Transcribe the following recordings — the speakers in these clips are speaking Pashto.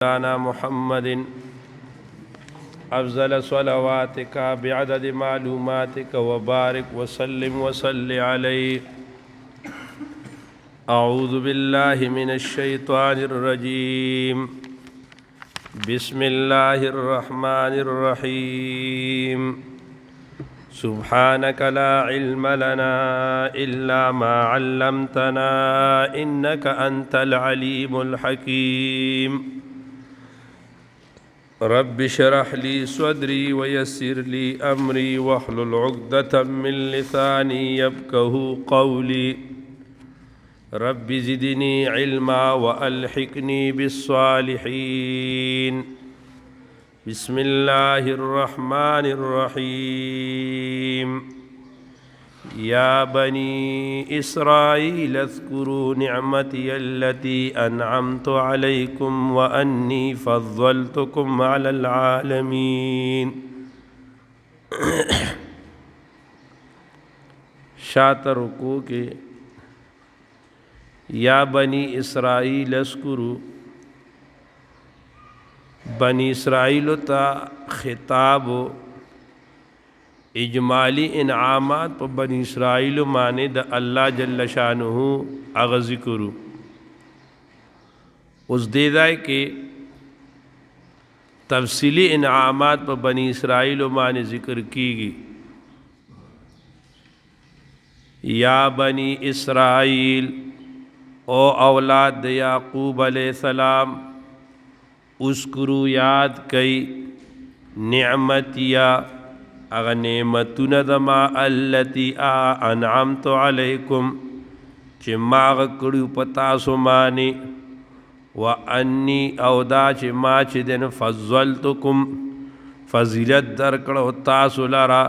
مولانا محمد أفضل صلواتك بعدد معلوماتك وبارك وسلم وصل عليه. أعوذ بالله من الشيطان الرجيم. بسم الله الرحمن الرحيم. سبحانك لا علم لنا إلا ما علمتنا إنك أنت العليم الحكيم. رب اشرح لي صدري ويسر لي أمري واحلل عقدة من لساني يفقهوا قولي. رب زدني علما وألحقني بالصالحين. بسم الله الرحمن الرحيم. يا بني إسرائيل اذكروا نعمتي التي أنعمت عليكم وأني فضلتكم على العالمين. شاط رکوع کے یا بنی اسرائیل اذکروا، بنی اسرائیل تا خطاب اجمالی انعامات پا بنی اسرائیل مانے دا اللہ جل شانہ اغا ذکرو. اس دے دائے کہ تفصیلی انعامات پا بنی اسرائیل مانے ذکر کی گی. یا بنی اسرائیل، او اولاد دا یعقوب علیہ السلام، اذکرو یاد کئی نعمتیا اغا نعمتون دما اللتی انعمت علیکم چی ماغ کڑیو پتاسو مانی، وانی او دا چی ما چی دن فضلتکم فضیلت در کڑو تاسو لرا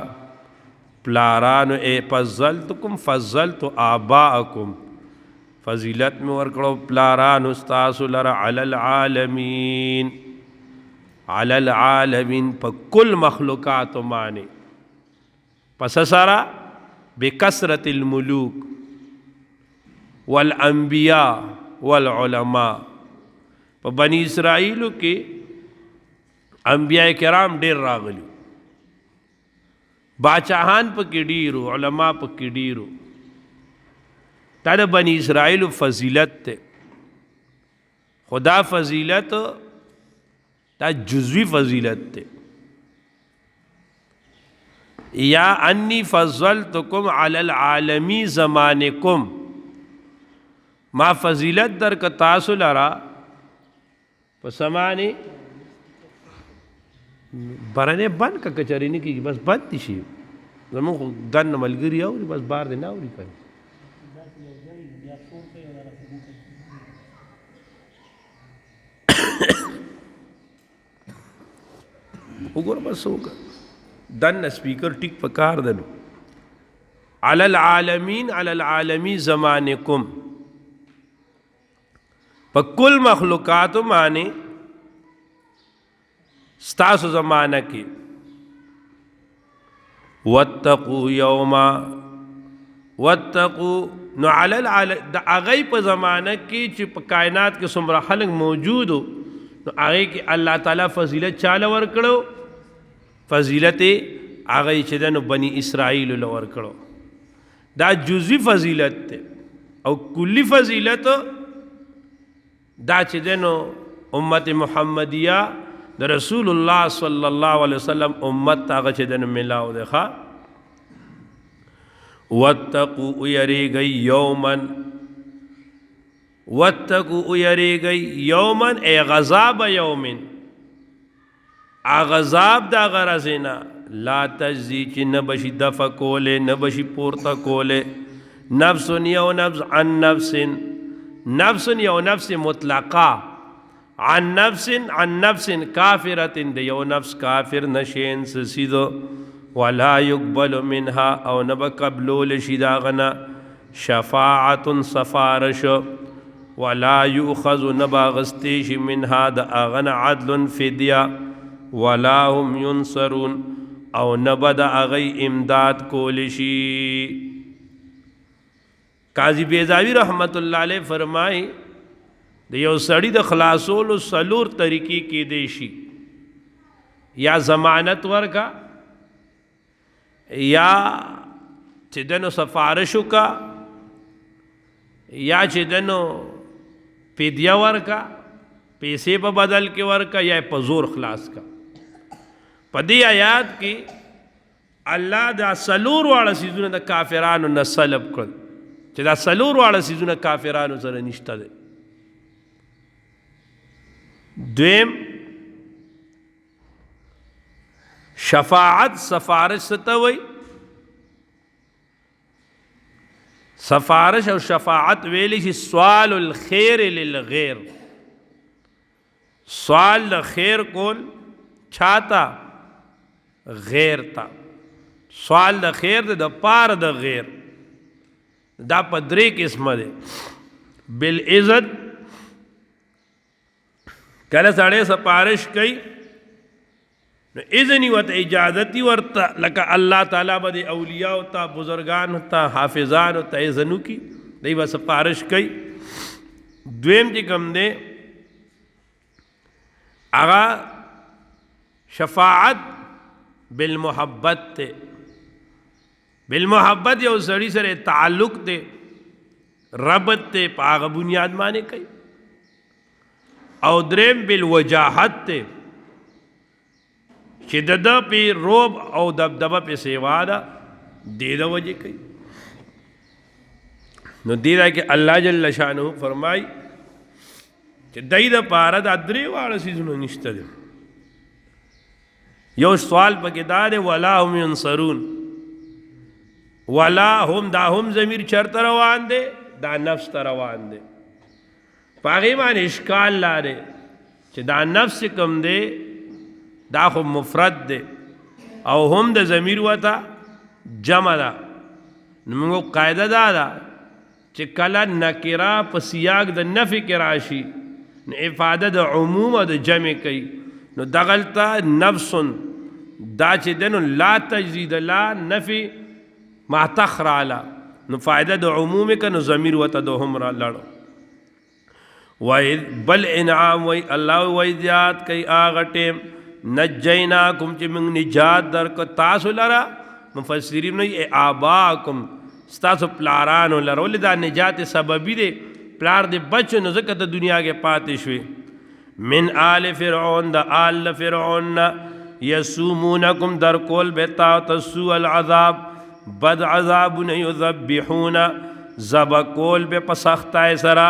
پلارانو. اے فضلتکم فضلت آباءکم، فضیلت میں ورکڑو پلارانو استاسو لرا علی العالمین، علی العالمین پا کل مخلوقات مانے. پس سرا بکثرت الملوک والانبیاء والعلماء. پا بنی اسرائیلو کے انبیاء کرام دیر راغلیو، باچاہان پا کی ڈیرو، علماء پا کی ڈیرو. تا دا بنی اسرائیل فضیلت تے، خدا فضیلت تا جزوی فضیلت تے. یا انی فضلتکم علی العالمی زمانکم، ما فضیلت در کا تاسو لرا پس سمانے برنے بند کا کچری نہیں کی بس بند تیشی زمان دن ملگری آوری بس بار دینا آوری کنی. اگر بس ہوگا دن سپیکر ٹک پکار دنو. علی العالمین علی العالمی زمانکم، پا کل مخلوقاتو مانے ستاسو زمانہ کی. واتقو یوما، واتقو نو علی العالم دا اغی پا زمانہ کی چی پا کائنات کے سمرا خلق موجود ہو، نو آگئی کہ اللہ تعالیٰ فضیلت چالا ورکڑو، فضیلت آگئی چیدنو بنی اسرائیل ورکڑو. دا جزوی فضیلت تے او کلی فضیلت دا چیدنو امت محمدیہ دا رسول اللہ صلی اللہ علیہ وسلم امت تاغا چیدنو ملاو دیخوا. واتقو یری گئی یومن، واتقو یری گئی یومن اے غذاب یومن، آغذاب دا غرزینا لا تجزی چی نبشی دفع کولے نبشی پورتا کولے نفس یو نفس عن نفس، نفس یو نفس مطلقا عن نفس کافرت دے یو نفس کافر نشین سسیدو. ولا يقبل منها او نبا قبلول شداغنا شفاعت سفارش، ولا يؤخذ نبا غستیش منها دا اغنا عدل فدیہ، ولا هم ينصرون او نبا دا اغی امداد کولشی. قاضی بیضاوی رحمت اللہ علیہ فرمائی د یو سړی د خلاصولو څلور طریقې کېدی شي. یا ضمانت ورکا، یا چې دنو سفارش وکا، یا چې دنو فدیه ورکا، پیسې په بدل کې ورکا، یا په زور خلاص کا. په دې آیات کې الله دا څلور واړه څیزونه د کافرانو نه سلب کړل چې دا څلور واړه څیزونه کافرانو سره نشته دی. دویم شفاعت، سفارش څه ته وایي؟ سفارش او شفاعت ویلی شي سوال الخیر للغیر، سوال د خیر کول چاته؟ غیر تا. سوال د خیر د پار د غیر. دا په درې قسمه ده. بالاذن کله سړی سفارش کوي نو اذن ورته اجازتي ورته لکه الله تعالی به د اولیاء او ته بزرگان ته حافظان او ته اذن کی دی به سفارش کوي. دویم چې کوم دی هغه شفاعت بالمحبت ته. بالمحبت یو سړی سره تعلق ته، ربط ته، په هغه بنیاد باندې کوي. او دریم بالوجاهت ته چې د ده پې روب او دبدبه پې سیوا ده، دې د وجې کوي. نو دې ځای کې الله جل شانه فرمایي چې دای د پاره دا درې واړه څیزونه نشته دي. یو سوال پکې دا دی ولا هم ینصرون. ولا هم، دا هم ضمیر چرته روان دی؟ دا نفس ته روان دی. په هغې باندې اشکال لارې چې دا نفس کوم دی دا خو مفرد دی او هم د ضمیر وته جمع ده. نو موږ قاعده دا ده چې کله نکره په سیاق د نفي کې راشي نو افاده د عموم او د جمع کوي. نو دغلته نفس دا چې دی نو لا تجزید لا نفي ما تخراله، نو فائده د عموم که نو ضمیر وته د هم را لړو. بل انعام وی الله وی زیاد کوي هغه ټیم نجیناکم چې موږ نجات درکو تاسو لره. مفسرین وایي آباکم، ستاسو پلارانو لره. ولې دا نجات سببي دی؟ پلار دې بچو نو ځکه ته دنیا کې پاتې شوې. من آل فرعون، د آل فرعون یسومونکم درکول به تاسو سوء العذاب، بد عذابونه، یذبحون ذبح کول به په سختۍ سره،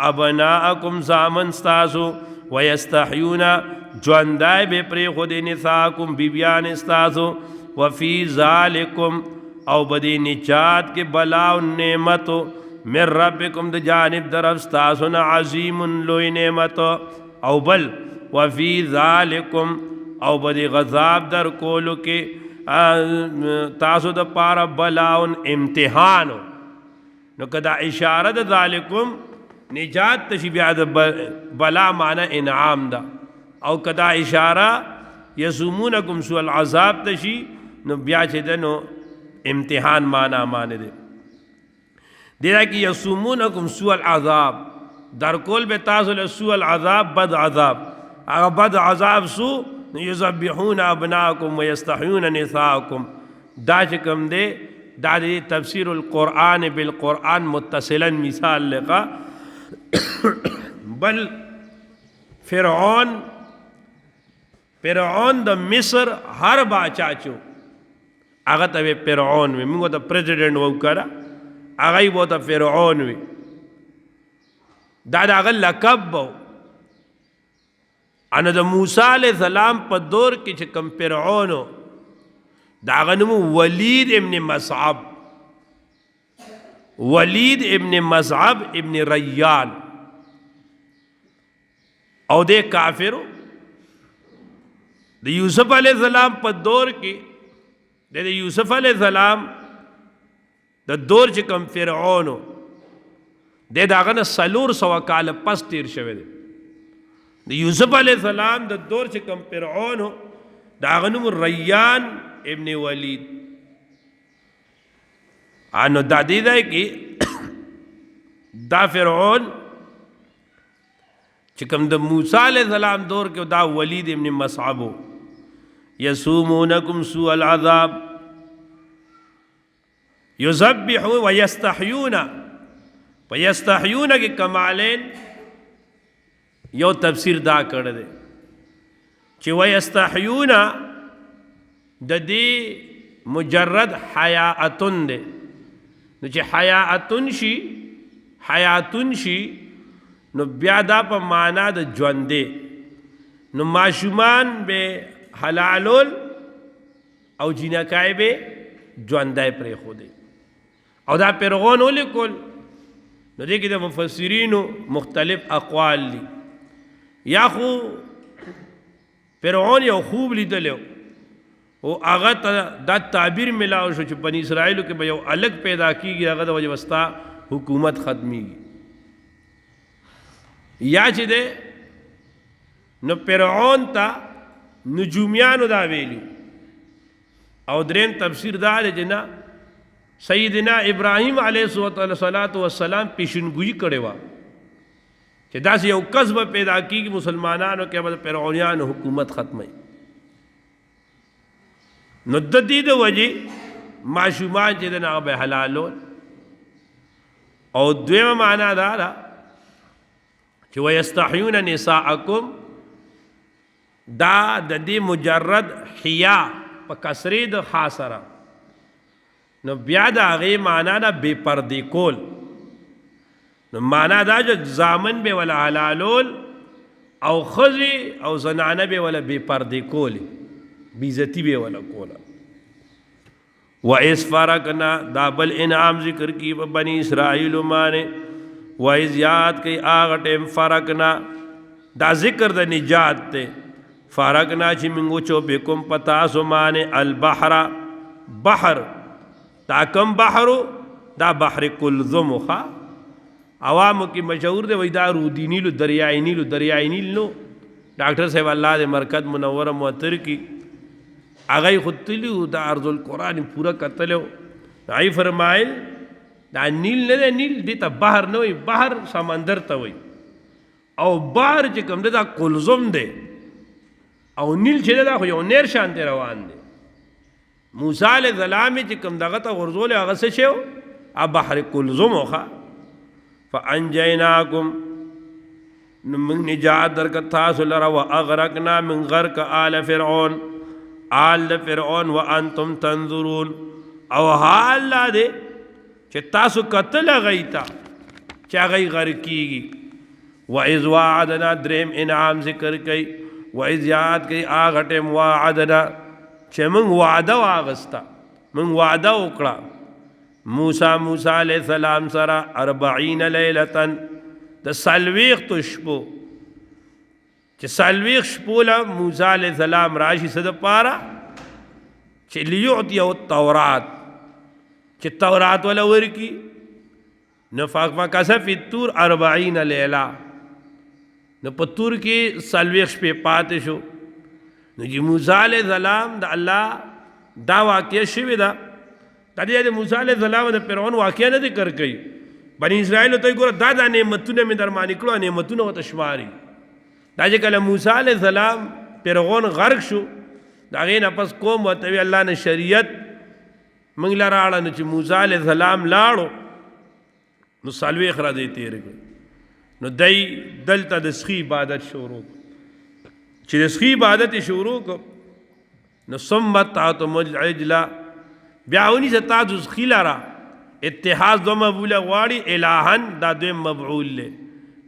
ابناءکم زامن ستاسو، ویستحیون ژوندی به پرېښودې نساءکم بیبیان ستاسو، وفي ذلکم او بدې نجات کې بلا او نعمت من ربکم د جانب درف ستاسو نه عظیم لوی نعمت. او بل وفي ذلکم او بدې غذاب در کولو کې تاسو د پاره بلا او امتحان. نو که دا اشاره د ذالکم نجات تشي بیا د بلا معنی انعام ده، او کدا اشاره یسومونکم سوء العذاب تشي نو بیا چې ده نو امتحان معنی ده. دیره کې یسومونکم سوء العذاب درکول به تاسو له سوء العذاب، بد عذاب. هغه بد عذاب سو یذبحون ابناءکم ویستحیون نساءکم. دا چې کوم دی دا د تفسیر القرآن بالقرآن متصلا مثال لقا. بل فرعون د مصر هر باچا چو هغه ته فرعون وي. موږ ته پریزیډنټ وکړه، هغه یې ته فرعون وي. دا د هغه لقب و. انه د موسی علیه السلام په دور کې چې کوم فرعون و د هغه نوم ولید ابن مصعب، ولید ابن مصعب ابن ریان. او دې کافرو د یوسف علیہ السلام په دور کې د یوسف علیہ السلام د دور چې کوم فرعون د داغه نه 400 کال پس تیر شوی دی. د یوسف علیہ السلام د دور چې کوم فرعون داغه نوم ریان ابن ولید. انو دا دې دی کې دا فرعون چې کوم د موسی علیہ السلام دور کې دا ولید ابن مصعب یسومونکم سوء العذاب یذبحون ویستحیون کې کمالین یو تفسیر دا کړی دی چې ویستحیون د دې مجرد حیاءتن دی نو چې حیاتن شي نو بیا دا په معنا د ژوندې نو ماشومان به حلالول او جنکای به ژوندای پرېښودی او دا فرعون ولیکل نو دې کې د مفسرینو مختلف اقوال دي یا خو فرعون یو خوب لیدلی او هغه ته دا تعبیر ملاو شو چې بنی اسرائیلو کې به یو الګ پیدا کیږي هغه د وجه وستا حکومت ختمیږي یا چې ده نو فرعون ته نجومیانو دا ویلي او دریم تفسیر دا دی چې نه سیدنا ابراهیم علیه السلام پیشنګویي کړې وه چې داسې یو کس به پیدا کیږي مسلمانانو کې به د فرعونیانو حکومت ختموي نو د دې د وجې ماشومان چې د هغه به حلالول او دویمه معنا دا ده چې ویستحیون نساءکم دا د دې مجرد حیا په کسرې د خا سره نو بیا د هغې معنا ده بې پردې کول نو معنا دا چې زامن به ولا حلالول او ښځې او زنانه به ولا بې پردې کولې بیزتی به ولا کوله وَإِذْ فَرَقْنَا دا بل انعام ذکر کی بنی اسرائیل مانے وَإِذْ یاد کئی آغا ٹیم فرقنا دا ذکر دا نجات تے فرقنا چی منگو چو بکم پتاسو مانے البحر بحر دا کم بحرو دا بحر کلزم خوا عوامو کی مشہور دے وی دا رودی نیلو دریائی نیل نو ڈاکٹر صاحب اللہ دے مرکز منور معطر کی آغای خود تلیو دا عرض القرآن پورا کتلیو آئی فرمائل دا نیل نه نیل دیتا بحر نوی بحر سمندر تا وی او بحر چی کم دا کلزم دے او نیل چی دا خو یو نیر شانتی روان دے موسیٰ علیہ السلامی چی کم دا غطا غرزول اغس شیو اب بحر کلزم ہوخا فانجیناکم من نجات درکت تاسو لرا و اغرقنا من غرق آل فرعون آل فرعون وانتم تنظرون او حال لا دے چه تاسو قتل غیتا چه غی غرقیگی وَإِذْ وَعَدَنَا درہم انعام ذکر کئی وَإِذْ یاد کئی آغٹم وَعَدَنَا چه من وعدہ واغستا من وعدہ اکڑا موسیٰ علیہ السلام سرا 40 لیلتن دا سلویخ تو شپو چې سلویخ شپولا موسیٰ علیہ السلام راشی صد پارا چې لیعطی او التورات چې تورات والا ورکی نفاق مکاسا فی التور 40 لیلہ نو پتور کی سلویخ شپے پاتے شو نو جی موسیٰ علیہ السلام دا اللہ دا واقعہ شوی دا تا دی موسیٰ علیہ السلام دا فرعون واقعہ نه ذکر کئی بنی اسرائیل تو گورا دا نعمتونه می درمانی کړو نعمتونه و تشماری دا چې کله موسی علیہ السلام فرعون غرق شو دا غین پس قوم وتوی الله نے شریعت منګ لراړه نو چې موسی علیہ السلام لاړو نو سالوی خرا دی تیر نو دای دلته د سخی عبادت شروع چې د سخی عبادت شروع کو نو ثمت تعتم العجلا بیاونی سے تاسو سخی لرا اتحاد دو مبعول غواړي الہن دا دویم مبعول لے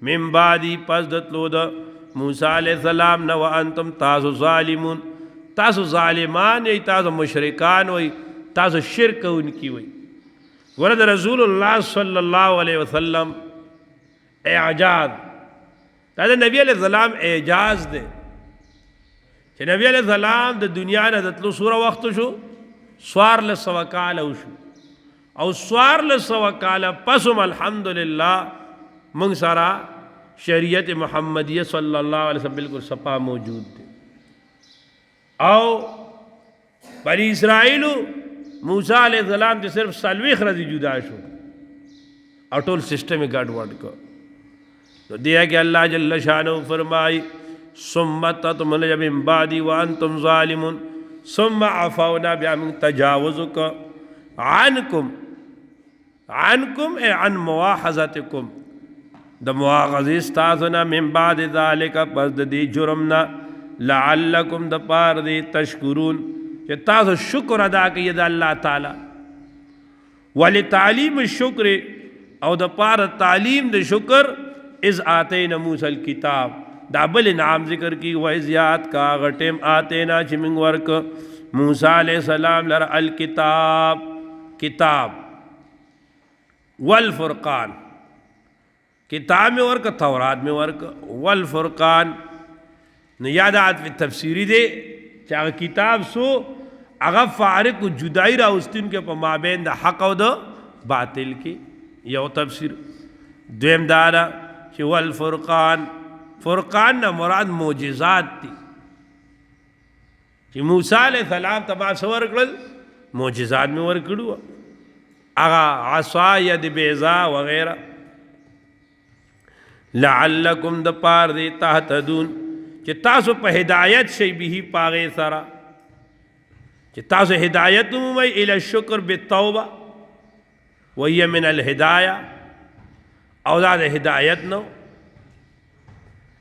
من بعدی پس دتلو دا موسیٰ علیہ السلام نو انتم تاسو ظالمون تاسو ظالمان وی تاسو مشرکان وی تاسو شرک ان کی وی ورد رسول اللہ صلی اللہ علیہ وسلم اعجاز دا نبی علیہ السلام اعجاز دے کہ نبی علیہ السلام دا دنیا نا دتلو سورہ وقت شو سوار لسوکال شو او سوار لسوکال پسم الحمدللہ منگ سارا شریعت محمدیہ صلی اللہ علیہ وسلم بالکل سپا موجود تھے او بنی اسرائیلو موسیٰ علیہ السلام تے صرف سلویخ رضی جدا شو اور ٹول سسٹم گاڑ وارڈ کو نو دیا کہ اللہ جل شانہ فرمائی ثم تتمن من بعد وانتم ظالمون ثم عفونا بیا من تجاوزک عنکم اے عن مواخذتکم د مواخذی استاسنا من بعد ذالک پس دی جرمنا لعلکم د پار دی تشکرون کہ تاسو شکر ادا کیے دا اللہ تعالی ولتعلیم الشکر او د پار تعلیم د شکر اذ آتینا موسی الکتاب دا بل انعام ذکر کی وَإِذْ کا غٹیم آتینا چمنگ ورک موسیٰ علیہ السلام لر الکتاب کتاب والفرقان کتاب میں ورک تورات میں ورک والفرقان یادات فی تفسیری دے چاہا کتاب سو اغا فارق جدائی راوستین کے پا مابین دا حق و دا باطل کی یو تفسیر دویم دارا چی والفرقان فرقان نا مراد معجزات تی چی موسیٰ علیہ السلام تبا سور کرل معجزات میں ورکڑو اغا عصا ید بیضا وغیرہ لعلکم دا پار دی تحتدون چی تاسو پا ہدایت شئی بھی پاغی سرا چی تاسو ہدایت نمومی الى الشکر بالتوبہ وہی من الہدایہ او دا ہدایت نو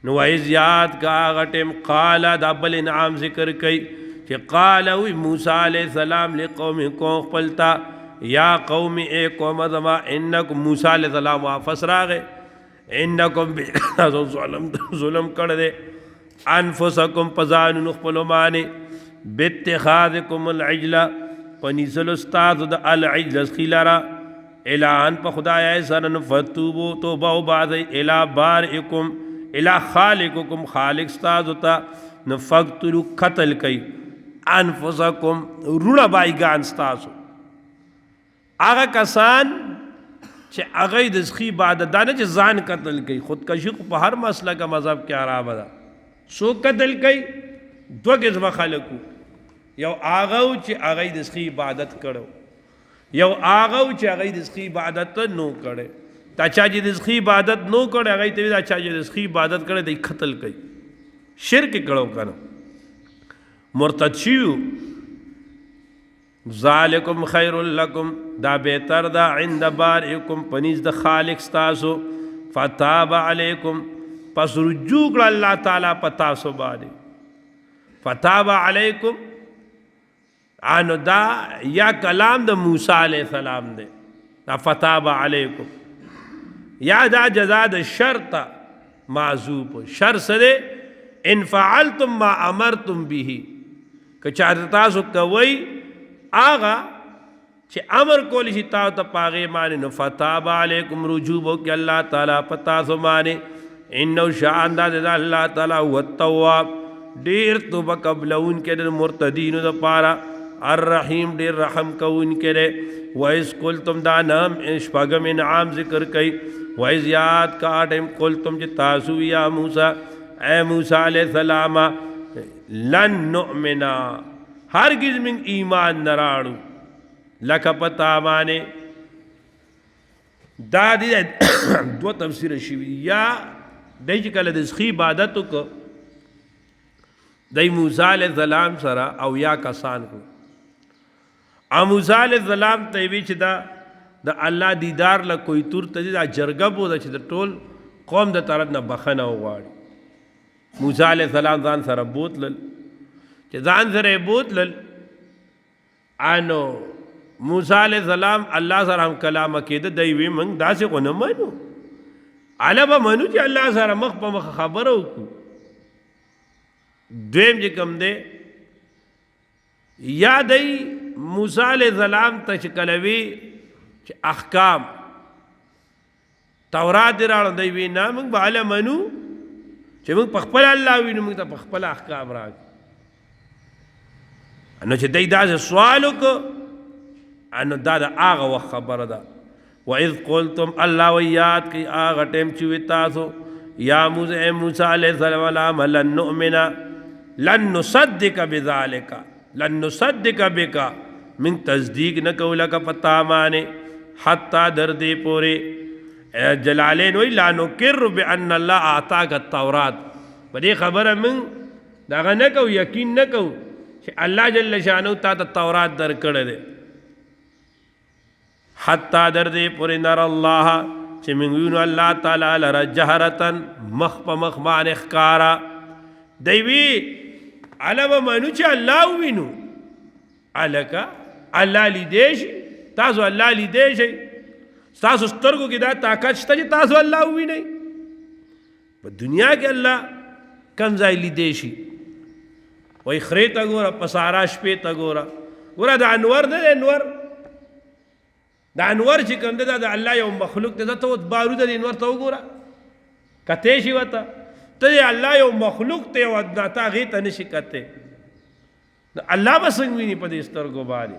نوائز یاد کا غٹم قالا دا بل انعام ذکر کئی کہ قالا وی موسیٰ علیہ السلام لقوم کون پلتا یا قوم اے قوم ازما انکم موسیٰ علیہ السلام واپس راگے انکم ظلم کر دے انفسکم پزان نخپلو مانے باتخاذکم العجلہ پنیسل استاذ دا العجل خیلارا الہان پا خدای ایسان فتوبو توباو بازی الہ بارئکم الہ خالقکم خالق استاذتا نفقتلو قتل کئی انفسکم روڑا بائی گان استاذو آغا کسان چھ اغی دسخی عبادت دانا چھ زان قتل کئی خودکشی کو پا ہر مسئلہ کا مذہب کیا رہا بدا سو قتل کئی دو قسم خلقو یو آغاو چھ اغی دسخی عبادت کرو یو آغاو چھ اغی دسخی عبادت نو کرے تا چا جی دسخی عبادت نو کرے اغی تیوی دا چا جی دسخی عبادت کرے دی قتل کئی شرک کرو کنا مرتد شیو ذالکم خیر لکم دا بہتر دا عند بارئکم پنیز دا خالق ستاسو فتاب علیکم پس رجوع کر اللہ تعالیٰ پتاسو بارے فتاب علیکم آنو دا یا کلام دا موسیٰ علیہ السلام دے دا فتاب علیکم یا دا جزا دا شرط معذوب شر سدے ان فعلتم ما امرتم بھی کہ چاہتاسو کوئی آغا چھے امر کولی شی تاو تا پاغے مانے نو فتاب علیکم رجوبو کہ اللہ تعالیٰ پتاسو مانے انہو شاندہ دا اللہ تعالیٰ ہوا التواب دیر تو بقبلون کے دن مرتدین دا پارا الرحیم دیر رحم کون کے دے وَإِذْ قُلْتُمْ دا نام شپاگم انعام ذکر کئی وَإِذْ یاد کا آٹھم قُلْتُمْ چی تاسو یا موسیٰ اے موسیٰ علیہ السلام لن نؤمنا ہرگز من ایمان نراڑو لکا پتا مانے دا دی دو تفسیر شیوی یا دی چی کل دسخی عبادتو کو دی موسیٰ علیہ السلام سرا او یا کسان کو او موسیٰ علیہ السلام تیوی چی دا اللہ دیدار لکوی تور تجی دا جرگب ہو دا چی دا ٹول قوم دا طرف نا بخنا ہوگاڑی موسیٰ علیہ السلام زان سر بوت لل چی زان سر بوت لل آنو موسیٰ علیہ السلام اللہ سر ہم کلام اکیدہ دیوی منگ دا سے کو نمانو علبہ منو چی اللہ سر مخ پا مخ خبرو کو دویم جی کم دے یا دی موسیٰ علیہ السلام تا چکلوی چی احکام تورات دیرارو دیوی نا منگ با علا منو چی منگ پخپل اللہ وینو منگ تا پخپل احکام راگ انو چی دی دا سے سوالو کو انو دا آغا وقت خبر دا وَإِذْ قُلْتُمْ اللہ ویاد کی آغا ٹیم چوی تاسو یا موسیٰ علیہ السلام لن نؤمنا لن نصدق بذالک لن نصدق بکا من تصدیق نکو لکا پتا مانے حتی دردے پورے جلالین وی لا نقر بان الله اعطاک التورات په دې خبره من دغه نه کو یقین نه کو چې الله جل شانو تا ته تورات درکړی دی حتی در دې پورې نر الله چې موږ وینو الله تعالی لره جهرتا مخ په مخ باندې ښکارا دی وی علامه منو چې الله وینو الکا الله لیدې شي تاسو الله لیدې شي تاسو سترګو کې دا طاقت شته چې تاسو الله ووینئ په دنیا کې الله کم ځای لیدې شي وایي خرې ته ګوره په سارا شپې ته ګوره ګوره د انور نه دی انور د انور چې کوم دی دا د الله یو مخلوق دی ته بارود د انور ته وګوره کتی شي ورته ته د الله یو مخلوق دی او ته هغې ته نه شي کتی الله به څنګه ویني په دې سترګو باندې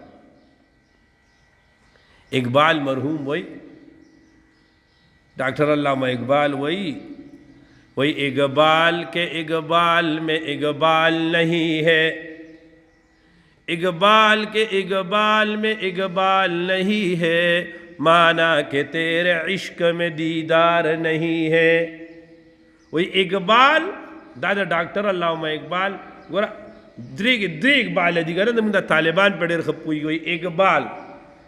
اقبال مرحوم وئی ڈاکٹر علامہ اقبال وئی اقبال کے اقبال میں اقبال نہیں ہے اقبال کے اقبال میں اقبال نہیں ہے مانا کہ تیرے عشق میں دیدار نہیں ہے وہی اقبال دادا ڈاکٹر علامہ اقبال گورا دری اقبال ہے دیگر دا طالبان پہ ډېر ښه پوهیږي وایي اقبال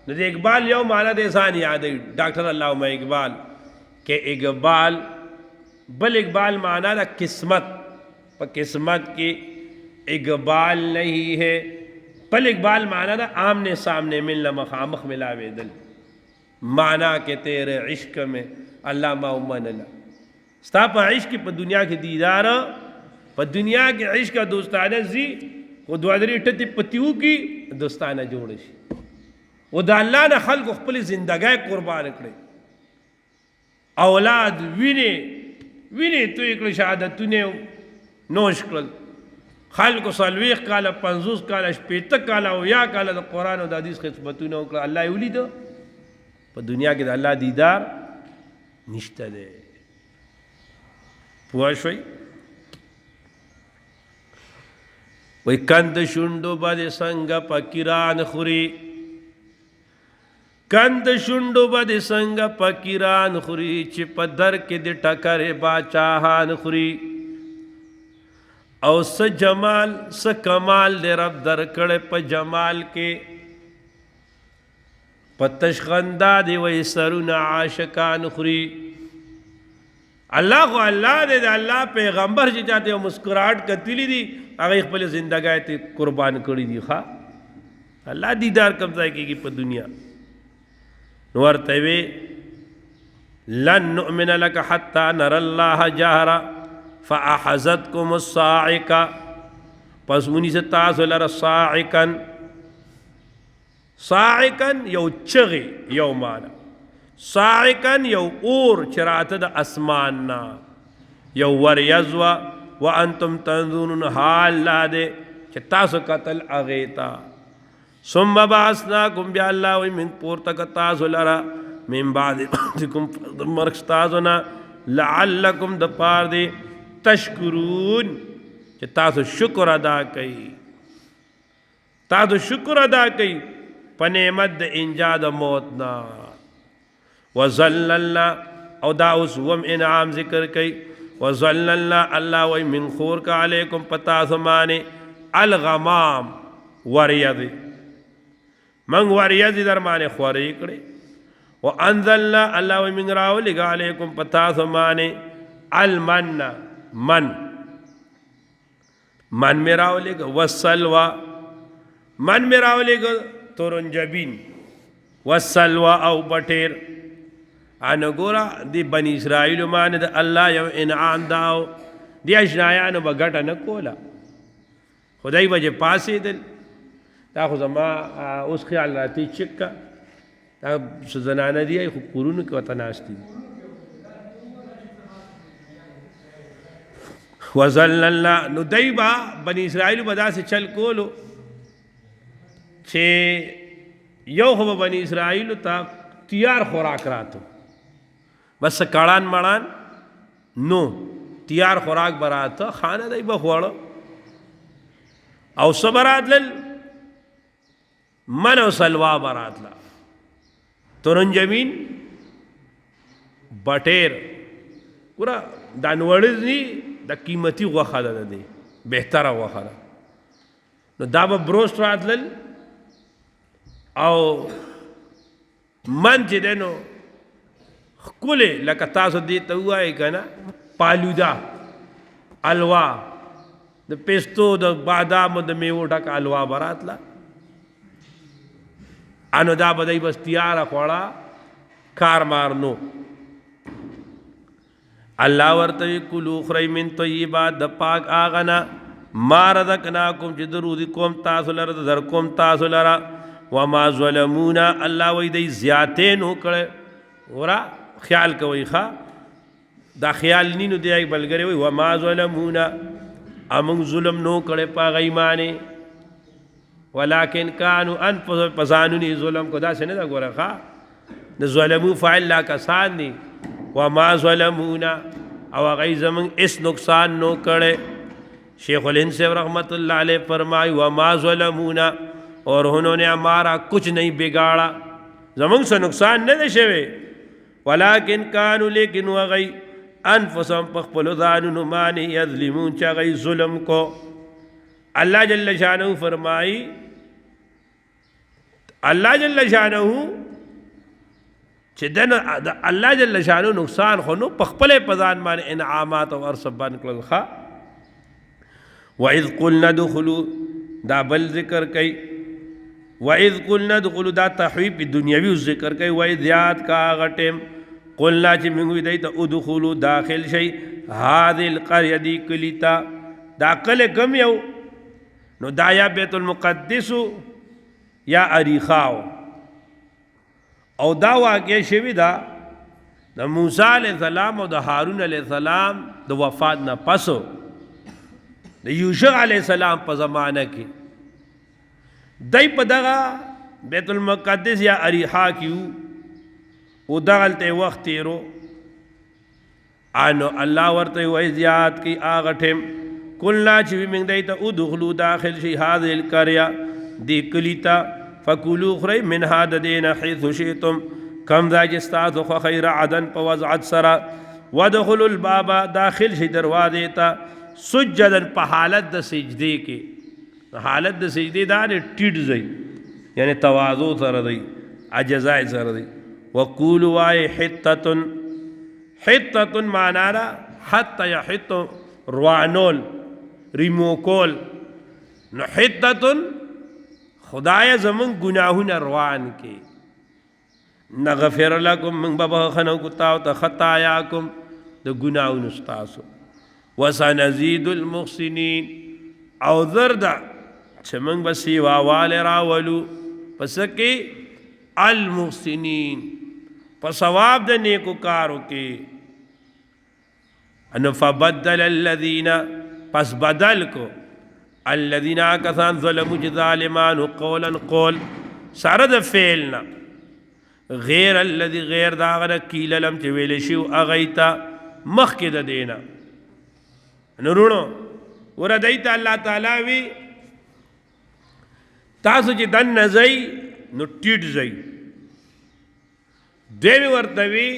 نو د اقبال یو معنا د ځان یادوي ډاکټر علامه اقبال کې اقبال بل اقبال معنا د قسمت په قسمت کې اقبال نہیں ہے بل اقبال معنا د آمنے سامنے ملنا مخامخ ملاویدل معنا کہ تیرے عشق میں اللہ ما ومنلا ستا په عشق په دنیا کې دیدار په دنیا کې عشق دوستانه زی خو دوه درې ټتې پتیو کې دوستانه جوړ شي و د الله نه خلکو خپل زندګۍ قربان کړي اولاد ویني توی کړي شهادتونه نوش کړل خلکو 40 کاله 50 کاله 60 کاله او یا کاله د قرآن او د حدیث خدمتونه وکړه الله یې ولیدو په دنیا کې د الله دیدار نشته دی پوه شوئ وی کند شونډو باندې څنګه فقیران خوري کند شونډو باندې څنګه فقیران خوري چې په در کې د ټکرې باچاهان خوري او څه جمال څه کمال د رب درکړی په جمال کې په تش خندا دی وی سرونه عاشقان خوري الله خو الله دی د الله پیغمبر چې چاته یو مسکراهټ کتلی دي هغه خپل زندګۍ ته قربان کړي دي ښه الله دیدار کم ځای کېږي په دنیا نو ورته وی لن نؤمن لك حتى نرى الله جهرا فاحزتكم الصاعقه پس ونیسه تاسو لره صاعقا یو چغې یو معنی صاعقا یو اور چې راته د اسمان نه یو وریځوه وانتم تنظرون حال لا دے چې تاسو قتل اغیتا ثم بعثناکم بیا الله وی من پورته که تاسو لرا من بعد موتکم مرګ تاسو نه لعلکم د پار دی تشکرون چې تاسو شکر ادا کړئ په نعمت د انجا د موت نه وظللنا او دا اوس وم انعام ذکر کوي وظللنا الله وی من خور کا علیکم پتا سمانے الغمام وریض من وریض در مانے خوری کڑے وانزلنا الله وی من راولی کا علیکم پتا سمانے المن من میں راولی کا والسلوى من میں راولی کا تورنجبین والسلوى او بٹیر انا ګوره د بني اسرائیلو باندې د الله یو انعام داو دی اشنایانو به ګټه نه کوله خدای به چې پاسېدل دا خو زما اوس خیال راتی چکه دا څه زنانه دي خو کورونو کې ورته ناستې دي وظللنا نو دی به بني اسرائیلو به داسې چل کولو چې یو خو به بني اسرائیلو ته تیار خوراک راتو بس کڑان مڑان نو تیار خوراک براتا خانه دی بخوڑو او سبرات لل من و سلوا برات لا ترنجمین بټیر ګوره دا نوړز ني د قیمتي غوښه ده دی بهتره غوښه ده نو دا به بروست راتلل او من چې دی نو ښکلې لکه تاسو دې ته ووایئ که نه پالودا الوا د پستو د بادامو د میوو ډکه الوا به راتله انو دا به دی بس تیاره خوړه کار مار نو الله ورته کلو خورئ من طیبات د پاک هغه نه ما رزقناکم چې د روزي کوم تاسو لره در کوم تاسو لره وما ظلمونا الله وی دی زیاتې نو کړی ورا خیال کوئ ښه دا خیال نی نو دی بلګری وی وما ظلمونا امون ظلم نو کړی په هغوی باندې ولکن کانو انفسهم پسانونی ظلم کو داسې نه ده ګوره ښه د ظلمو فاعل لا کسان دي وما ظلمونا او هغوی زمونږ اس نقصان نو کړی شیخ الہند صاحب رحمت اللہ علیہ فرمائی وما ظلمونا اور انہوں نے ہمارا کچھ نہیں بگاڑا زمانگ سے نقصان نہیں شوے ولیکن کانو لیکن وغی انفسهم پخپل ذانو نمانی یظلمون چاگئی ظلم کو اللہ جل شانہ فرمائی اللہ جل شانہ چھ دن اللہ جل شانہ نقصان خونو پخپل پزان مانی انعامات و ارسبان کلل خواہ وَإِذْ قُلْنَا دُخُلُوا دا بل ذکر کئی وَإِذْ قُلْنَا دُخُلُوا دا تحویب دنیاوی ذکر کئی وَإِذْ یاد کا غٹیم قُلْنَا چی منگوی دیتا ادخلوا داخل شئی هذه القرية دی کلیتا دا قل کم یو نو دا یا بیت المقدس یا اریخاو او دا واقع شوی دا موسیٰ علیہ السلام و دا ہارون علیہ السلام دا وفات نا پسو د یوشع علیہ السلام په زمانہ کې دای په دغه بیت المقدس یا اریحا کې او دغلته وخت تیرو انو الله ورته وایي زیات کی هغه ټیم کلنا چې موږ دای ته ادخلوا داخل شي هذه القريه دی کلیتا فکلوا خری من هذا دین حيث شئتم کم ذا جستاذ خو خیر عدن په وضعت سرا ودخلوا الباب داخل شي دروازه ته سجدن په حالت د سجدې کې حالت د سجدې دا نه ټیټ ځای یعنی تواضع سره دی عجزای سره دی وقولوا وای حتۃ معنا را حتی یحط روانول ریموکول نو حتۃ خدای زمون گناهونه روان کې نغفر لكم من بابا خنو کو تاو ته خطاياکم د گناهونو استاسو وسنزيد المحسنين او ذردا چې موږ به سیواواله راولو پس کې المحسنين په ثواب د نیکو کارو کې ان فبدل الذين پس بدل کو الذين كثان ظلموا ظالمان قولا قول سره د فعلنا غیر الذي غیر داغه کیل لم چې ویل شي اغیتا مخکې د دینا نورونو وردیت الله تعالی وی تاسو چې دن نزئی نو ټیټ زئی دیوی ورته وی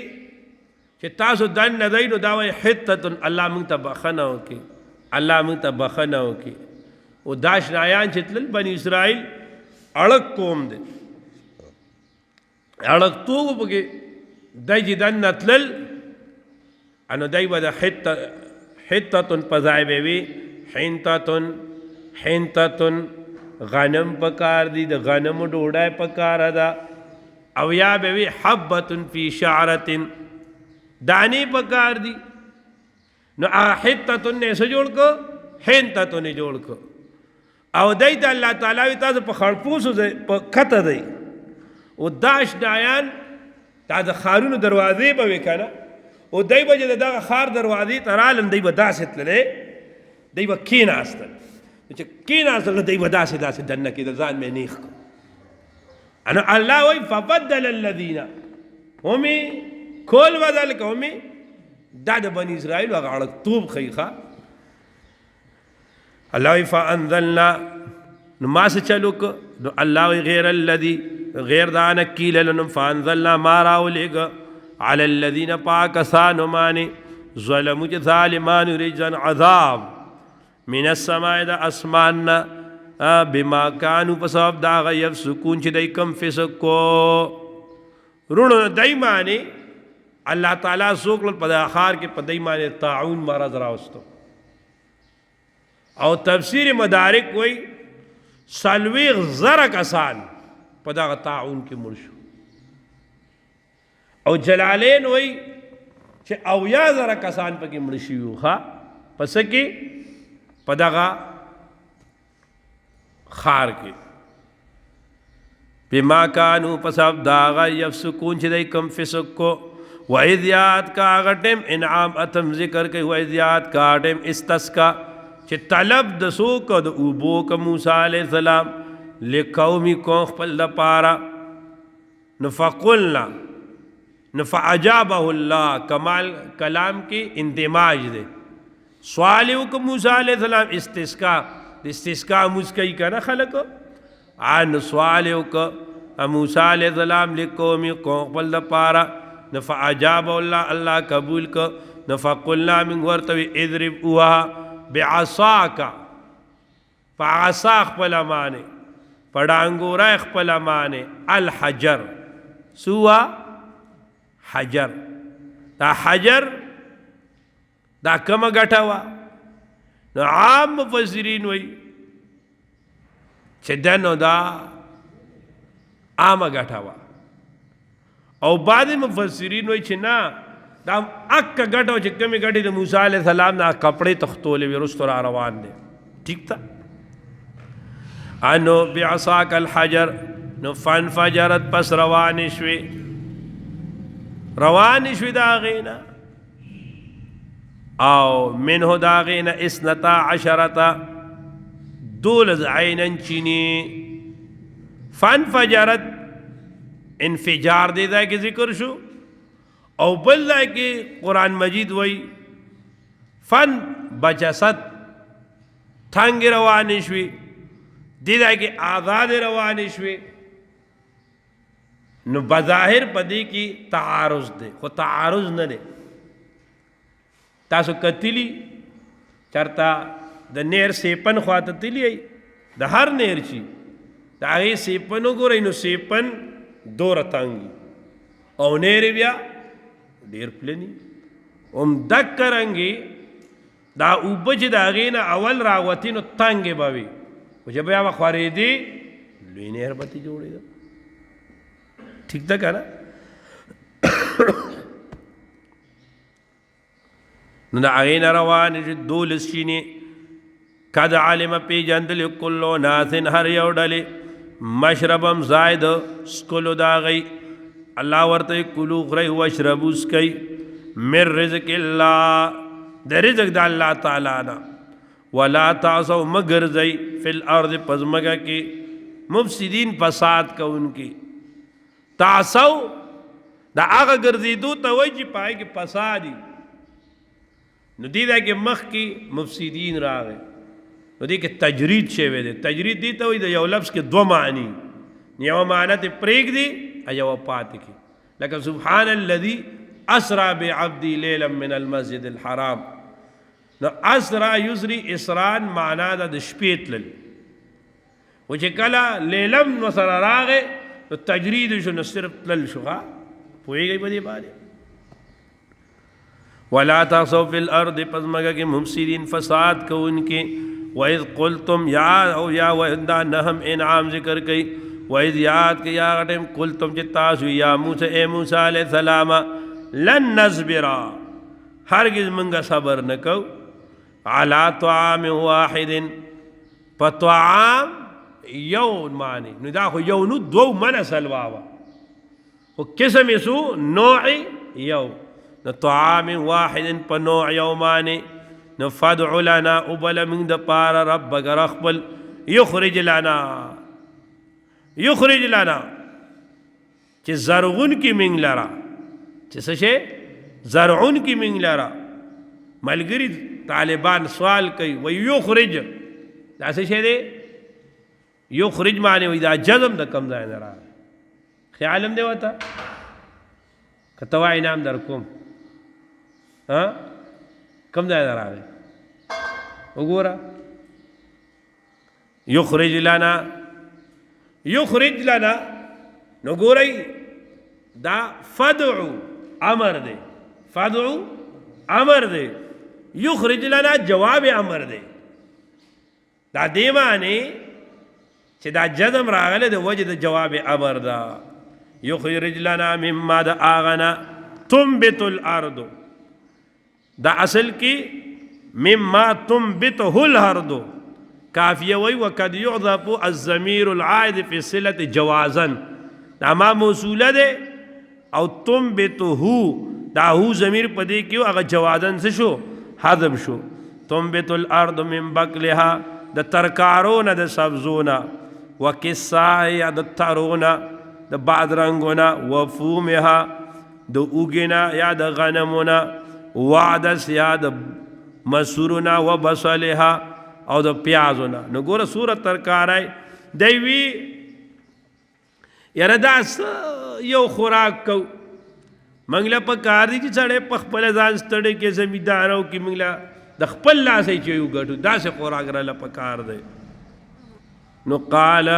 چې تاسو دن نزئی نو دا وی حتۃ الله موږ ته بخنه وکي الله موږ ته بخنه وکي او داشنایان چې تل بنی اسرائیل اړک قوم دي اړک توغ بګي دای چې دن نتلل انو دای به د حتۃ پزای به وی حنتۃ غنم پکار دی د غنم ډوډۍ پکار ده او یا به وی حبۃ فی شعرۃ دانی پکار دی نو حتۃ نه سره جوړ کو حنتۃ نه جوړ کو او دای ته الله تعالی وی تاسو په خړپوسو په کته دی او داش دایان دا د خارونو دروازې به وکنه او دای به د دغه خار دروازې ترالم دی به داسې تللې دی به کیناستل چې کیناستل دی به داسې دنه کې د ځان مې نیخ کو انا الله وی فبدل الذين هم کول بدل کومي دا د بنی اسرائیل هغه اړه توب خیخه الله وی فانزلنا نو ما څه چلو کو نو الله وی غیر الذي غیر دان کیل لنم فانزلنا ما راولګ علی الذین پاکستانو مانی ظلمو چه ظالمانو رجزن عذاب من السماء دا اسماننا بما کانو پساب دا غیب سکون چه دی کم فسق کو رونو دی مانی اللہ تعالیٰ سوکل پدا آخار کے پدی مانی طاعون مرض راوستو او تفسیر مدارک وی سلویغ زرک اسان پدا طاعون کی مرشو او جلالین وی چه اویا زرک اسان پا کی مرشیو خواہ پس کی پدا خار کی بما کانو پساب داغا یفسکون چه دی کم فسق کو وَإِذْ یاد کا آغا ٹیم انعام اتم ذکر کئی وَإِذْ یاد کا ٹیم استسکا چه طلب دسو کا دا اوبو کا موسیٰ علیہ السلام لقومی کونخ پل دا پارا نفقلنا نفعجابہ اللہ کمال کلام کی اندماج دے سوالیو کا موسیٰ علیہ السلام استسکا مسکی کا نا خلقو آن سوالیو کا موسیٰ علیہ السلام لقومی کونخ پل دا پارا نفعجاب اللہ اللہ قبول کو نفقلنا من ورطوی اضرب اوها بعصاکا فعصا اخپل مانے پڑانگورا اخپل مانے الحجر سوا حجر دا حجر دا کم گٹھوا نا عام مفسرین وی چھ دنو دا عام گٹھوا او بعد مفسرین وی چھ نا دا اکا گٹو چھ کمی گٹی دا موسیٰ علیہ السلام نا کپڑے تختولے وی رستو را روان دے ٹھیک تا انو بعصاک الحجر نو فانفجرت پس روانشوی داغینا او منہو داغینا اسنتا عشرتا دولز عینن چینی فانفجرت انفجار دے دا کہ ذکر شو او بل دا کہ قرآن مجید وی فن بجست تھنگ روانشوی دے دا کہ آزاد روانشوی نو بظاہر پدی کی تعارض دے خو تعارض نہ دے تاسو کتلی چرتا دا نیر سیپن خواتا تلی ای دا ہر نیر چی دا آگئی سیپنو گو رئی نو سیپن دو رتانگی او نیرے بیا دیر پلنی ام دک کرنگی دا اوبچ دا غینا اول راوتی نو تانگی باوی و جب یا خواری دی لوی نیر باتی جوڑی دا ٹھیک دا کنا نو دا غینا روانی جو دولس چینی کد علم پی جندل کلو ناسن ہر یو ڈلی مشربم زائد سکلو دا غی اللہ ورطا کلو غری وشربو سکی من رزق اللہ دا رزق دا اللہ تعالیٰ نا ولا تعصو مگر زی فی الارض پزمگا کی مفسدین فساد کا ان کی تعصو دا آغا گرزیدو تا وجی پائے کہ فسادی نو دیدہ کہ مخ کی مفسدین راغے نو دی کہ تجرید شوے دے تجرید دیتا ہوئی دا یو لفظ کے دو معنی یو معنی تے پریک دی ایو پاتی کی لیکن سبحان اللذی اسرا بعبدی لیلا من المسجد الحرام نو اسرا یسری اسران معنی دا شپیت لل وچے کلا لیلم نصر راغے نو تجرید شو نصرف لل شخا پوئی گئی بدی بارے وَلَا تَعْصَوْا فِي الْأَرْضِ پس مگا کہ مفسدین فساد کو ان کے وَإِذْ قُلْتُمْ یا وَإِنْدَا نَحَمْ انعام ذکر کئی وَإِذْ یاد کہ یا غٹم قُلْتُمْ جتاسو یا موسیٰ اے موسیٰ علیہ السلام لن نصبرا ہرگز منگا صبر نکو عَلَى طَعَامٍ وَاحِدٍ پَطَعَام یو معنی ندا خو یو نو دو من سلواوا خو قسم سو نوعی یو طعام واحد پا نوع یومانی فادع لنا ابل من دا پارا ربک رخبل یخرج لنا چی زرغن کی منگ لرا چی سشے زرغن کی منگ لرا ملگری طالبان سوال کئی ویخرج دا سشے دے یخرج معنی وی دا جزم دا کم زائن رہا خیالم دے ہوتا که ته وایې انعام در کوم کوم ځای نه راغی وګوره یخرج لنا نو ګورئ دا فدعو امر دی فدعو امر دی یخرج لنا جواب امر دی دا دې معنی چې دا جزم راغلی د وجه د جواب امر دا یخرج لنا مما د آغنا تنبت الارض دا اصل کی مما تنبته الارض کافیه وی وقد یعذف الضمیر العائد فی صلة جوازا دا ما موصوله ده او تنبته دا هو ضمیر پدې کیو هغه جوازن څه شو حذف شو تنبت الارض من بقلها د ترکارونه د سبزونه وکسا یا د تارونه د بادرنګونه وفومها د اوګینا یا د غنمونه وعدس یا د مسورونه وبصلها او د پیازونه نو ګوره سوره ترکارای دی وی یاره دا یو خوراک کو منګله په کار دي چې سړی په خپل ځان ستړی کې زمیندارو کې منګله د خپل لاسې چې یو ګټو داسې خوراک راله په کار دی نو قال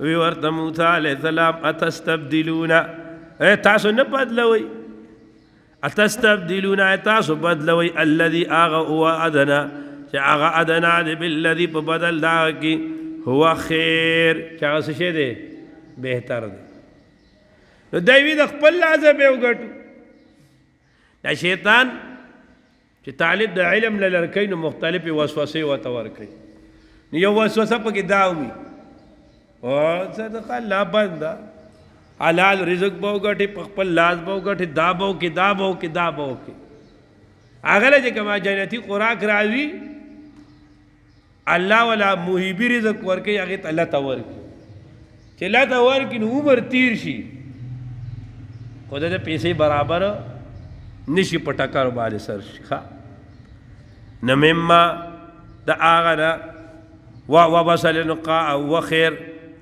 وی ورته موسی علیه السلام اتستبدلون تاسو نه بدلوئ اتستبدلون تاسو بدلوئ الذي آغا هو ادنا چې هغه ادنا دی بالذي په بدل دا کې هو خیر چې هغه څه شی دی بهتر دی نو دوی د خپل لازم به وګټو دا شیطان چې طالب د علم لرکې نو مختلفې وسوسې ورته ورکوي نو یو وسوسه پکې دا وي او صدقه الله بنده حلال رزق به وګټي په خپل لاس به وګټي دا به وکړي دا به وکړي دا به وکړي هغه له چې کومه جنتي خوراک راوي الله ولا محبي رزق ورکوي هغې ته الله ته ورکړي چې الله ته ورکړي نو عمر تیر شي خو د پیسې برابر نشي په ټکر باندې سر شي ښه نه مما د هغه نه وبصل نقاء وخير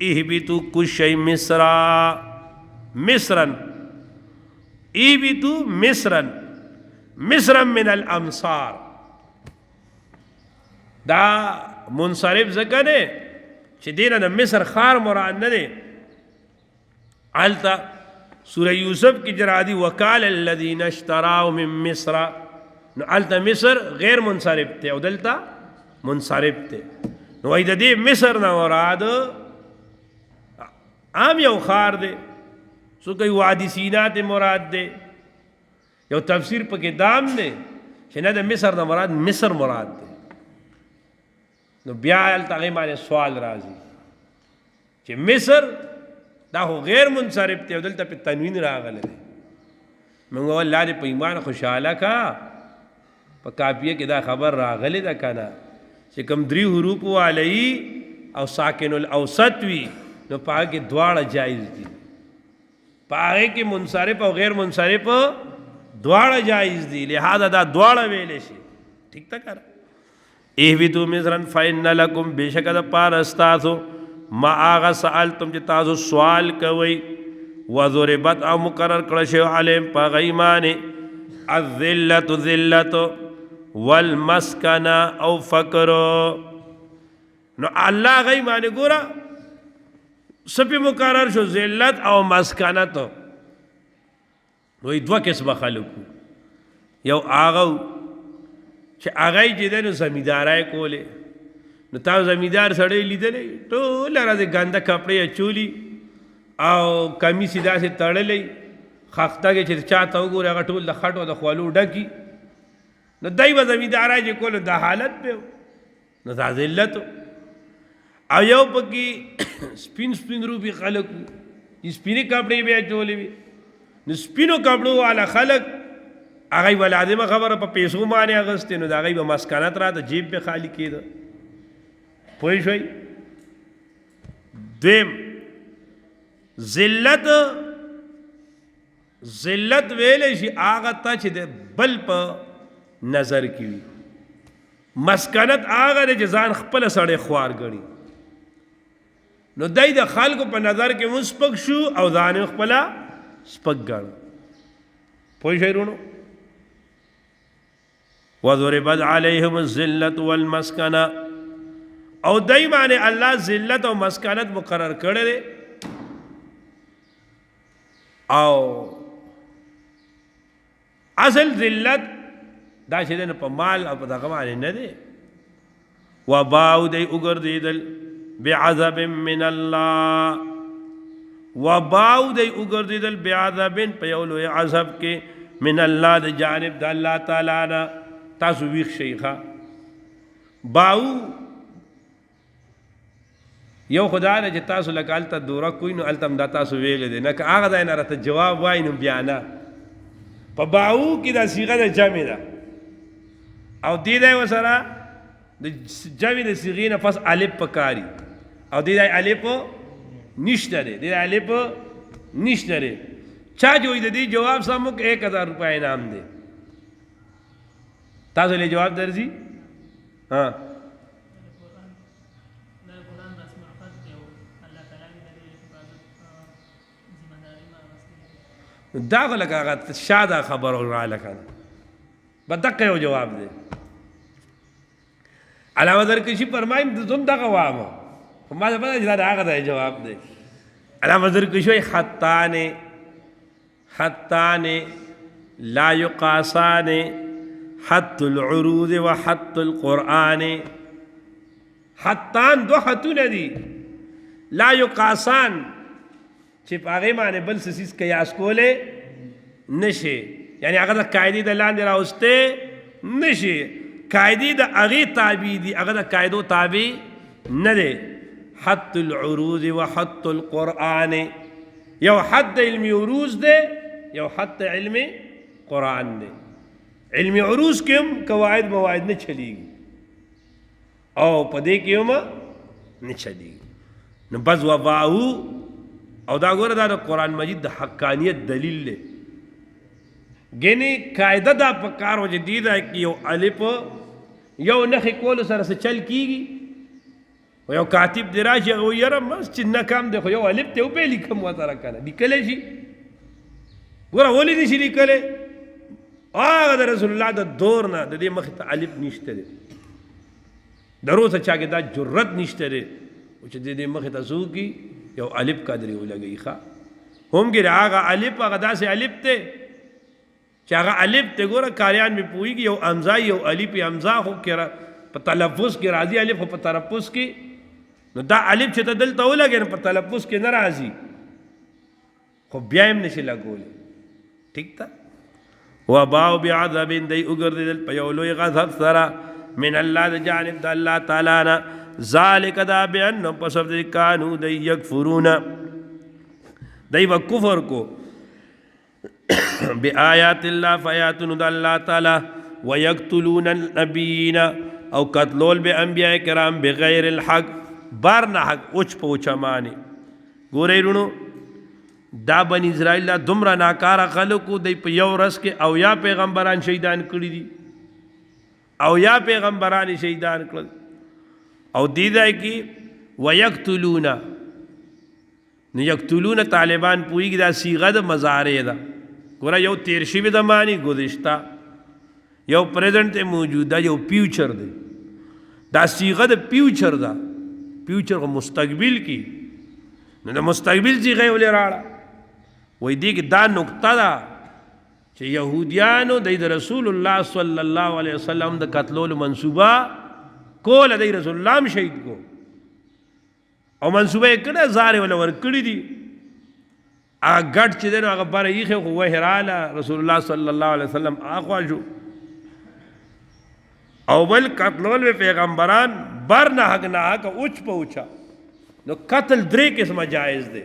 اهبطوا كل شيء مصرا اهبطوا مصرا من الامصار دا منصرف ځکه دی چې دینه د مصر خار مراد نه دی هلته سورہ یوسف کی جرادی وکال الذین اشتراو من مصر نو هلته مصر غیر منصرف ته او دلته منصرف ته نو ای د دې مصر نه مراد عام یو خار دی سو کوي وادي سینا ته مراد دی یو تفسیر پکې دام دی چې نه د مصر نه مراد مصر مراد دی نو بیا هلته هغې باندې سوال راځي چې مصر دا خو غیر منصرف دی او دلته په تنوین راغلی دی موږ الله دې په ایمان خوشحاله کا په کاپیه کې دا خبر راغلی ده که نه چې کوم درې حروف والی او ساکن الاوسط وي نو په هغه کې دواړه جایز دي په هغې کې منصرف او غیر منصرف دواړه جایز دي لہذا دا دواړه ویلی شي ٹھیک ده که اهبطوا مصرا فإن لكم بشک د پاره ستاسو ما آغا سألتم چې تاسو سوال کوئ وضربت او مقرر کړه شوی علیم په هغوی باندې الذلة ذلت والمسکنه او فقر نو الله هغوی باندې ګوره څه پې مقرر شو ذلت او مسکنت وایي دوه قسمه خلک یو هغه چې هغوی چې دی نو زمینداری کولې نو تاسو زمیندار سړی لیدلی ټوله ورځ ګنده کپړې اچولي او کمیس یې داسې تړلی خښته کې چې چا ته وګورې هغه ټول د خټو د خولو ډکي نو دی به زمینداری چې کولو دا حالت به نو دا ذلت او یو پکې سپین سپین روپي خلک سپینې کپړې به اچولې وي نو سپینو کپړو والا خلک هغوی به لازمه خبره په پیسو باندې اخیستې نو د هغوی به مسکنت راته جیب به خالی کېده پوه شوئ دویم ذلت ویلی شي هغه ته چې د بل په نظر کې وي مسکنت هغه دی چې ځان خپله سړی خوار ګڼي نو دی د خلکو په نظر کې هم سپک شو او ځان یې خپله سپک ګڼه پوه شئ رونو وضربت علیہم الذلت والمسکنہ او دای باندې الله ذلت او مسکنت مقرر کړی دی او اصل ذلت دا چې نه په مال او په دغه باندې نه دی وباو دی وګرځیدل بعذاب من الله وباو دی وګرځیدل بعذاب په یو لوی عذاب کې من الله د جانب د الله تعالی نه تاسو ویښ شئ ښه باو یو خدا نه چې تاسو لکه هلته دوره کوئ نو هلته هم دا تاسو ویلی دی نه که هغه ځای نه راته جواب وایي نو بیا نه په باو کې دا صیغه د جمع ده او دې دی ورسره د جمع د صیغې نه پس الف پکاري او دې دی الف نشته دی دې الف نشته دی چا جو د دې جواب سمو کې 1000 روپے انعام دی تاسو له جواب درځي ها دا لکه هغه شاده خبر وراله کنه بدقه یو جواب دی علاوه درکشي فرمایم زم دغه وامه ما دا پته چې دا هغه دی جواب دی علاوه درکشي خطان لا يقاسان حط العروض وحط القرآن حطان دو حطونه دي لا يقاسان چې په هغې باندې بل څه څیز قیاس کولی نشي یعنی هغه د قاعدې د لاندې راوستی نشي قاعدې د هغې تابع دي هغه د قاعدو تابع نه دی حط العروض وحط القرآن یو حد علمي عروض دی یو حد علمي قرآن دی علمي عروض کې هم قواعد مواعد نه چلیږي او په دې کې هم نه چلیږي نو بس وباهو او دا ګوره دا د قرآن مجید د حقانیت دلیل دی ګینې قاعده دا په کار و چې دې ده کې یو الف یو نښې کولو سره څه چل کېږي خو یو کاتب دې راشي هغه وایي یاره بس چې نه کم دی خو یو الف دی وبې لیکم ورسره که نه لیکلی شي ګوره ولې نه شي لیکلی هغه د رسول الله د دور نه د دې مخې ته الف نشته دی در اوسه چا کې دا جرت نشته دی چې د دې مخې ته څه وکړي یو الف قدرې ولګوي ښه هم ګیرې هغه الف هغه داسې الف دی چې هغه الف دی ګوره کاریان مې پوهېږي یو امزا یو الف امزا خو کې په تلفظ کې راځي الف خو په تلفظ کې نو دا الف چې ته دلته ولګې نو په تلفظ کې نه راځي خو بیا هم نشي لګولی ټیک ده وباو بعذاب دی وګرځېدل په یو لوی غضب سره من الله د جانب د الله تعالی نه ذالک دا بأنهم پس دی کانو دی یکفرون دی و کفر کو بآیات اللہ فآیاتن د اللہ تعالی ویقتلون النبیین او قتلول بے انبیاء کرام بغیر الحق بارنا حق اوچ پوچا مانی گورے رونو دا بنی اسرائیل دا دمرا ناکارا خلقو دی پا یو رس کے او یا پیغمبران شہیدان کری دی او یا پیغمبران شہیدان کری او دیدہ کی ویقتلون نو یقتلون طالبان پوئی گی دا سیغہ دا مزارے دا گورا یو تیرشی بھی دا مانی گذشتا یو پریزنٹ موجود دا یو پیوچر دے دا سیغہ دا پیوچر دا پیوچر کو مستقبل کی نو دا مستقبل سیغہ ولی راڑا وی دی کہ دا نکتہ دا چه یہودیانو دا رسول اللہ صلی اللہ علیہ وسلم دا قتلول منصوبہ کول دی رسول اللہ ہم شہید کو او منصوبہ کڑا زارے والا ورکڑی دی آگا گھٹ چی دینو آگا بارا ایخے خو وحرالا رسول اللہ صلی اللہ علیہ وسلم آخوا جو اول قتلول میں پیغمبران بر نہ حق نہ حق اوچ پا اوچا نو قتل درے قسم جائز دے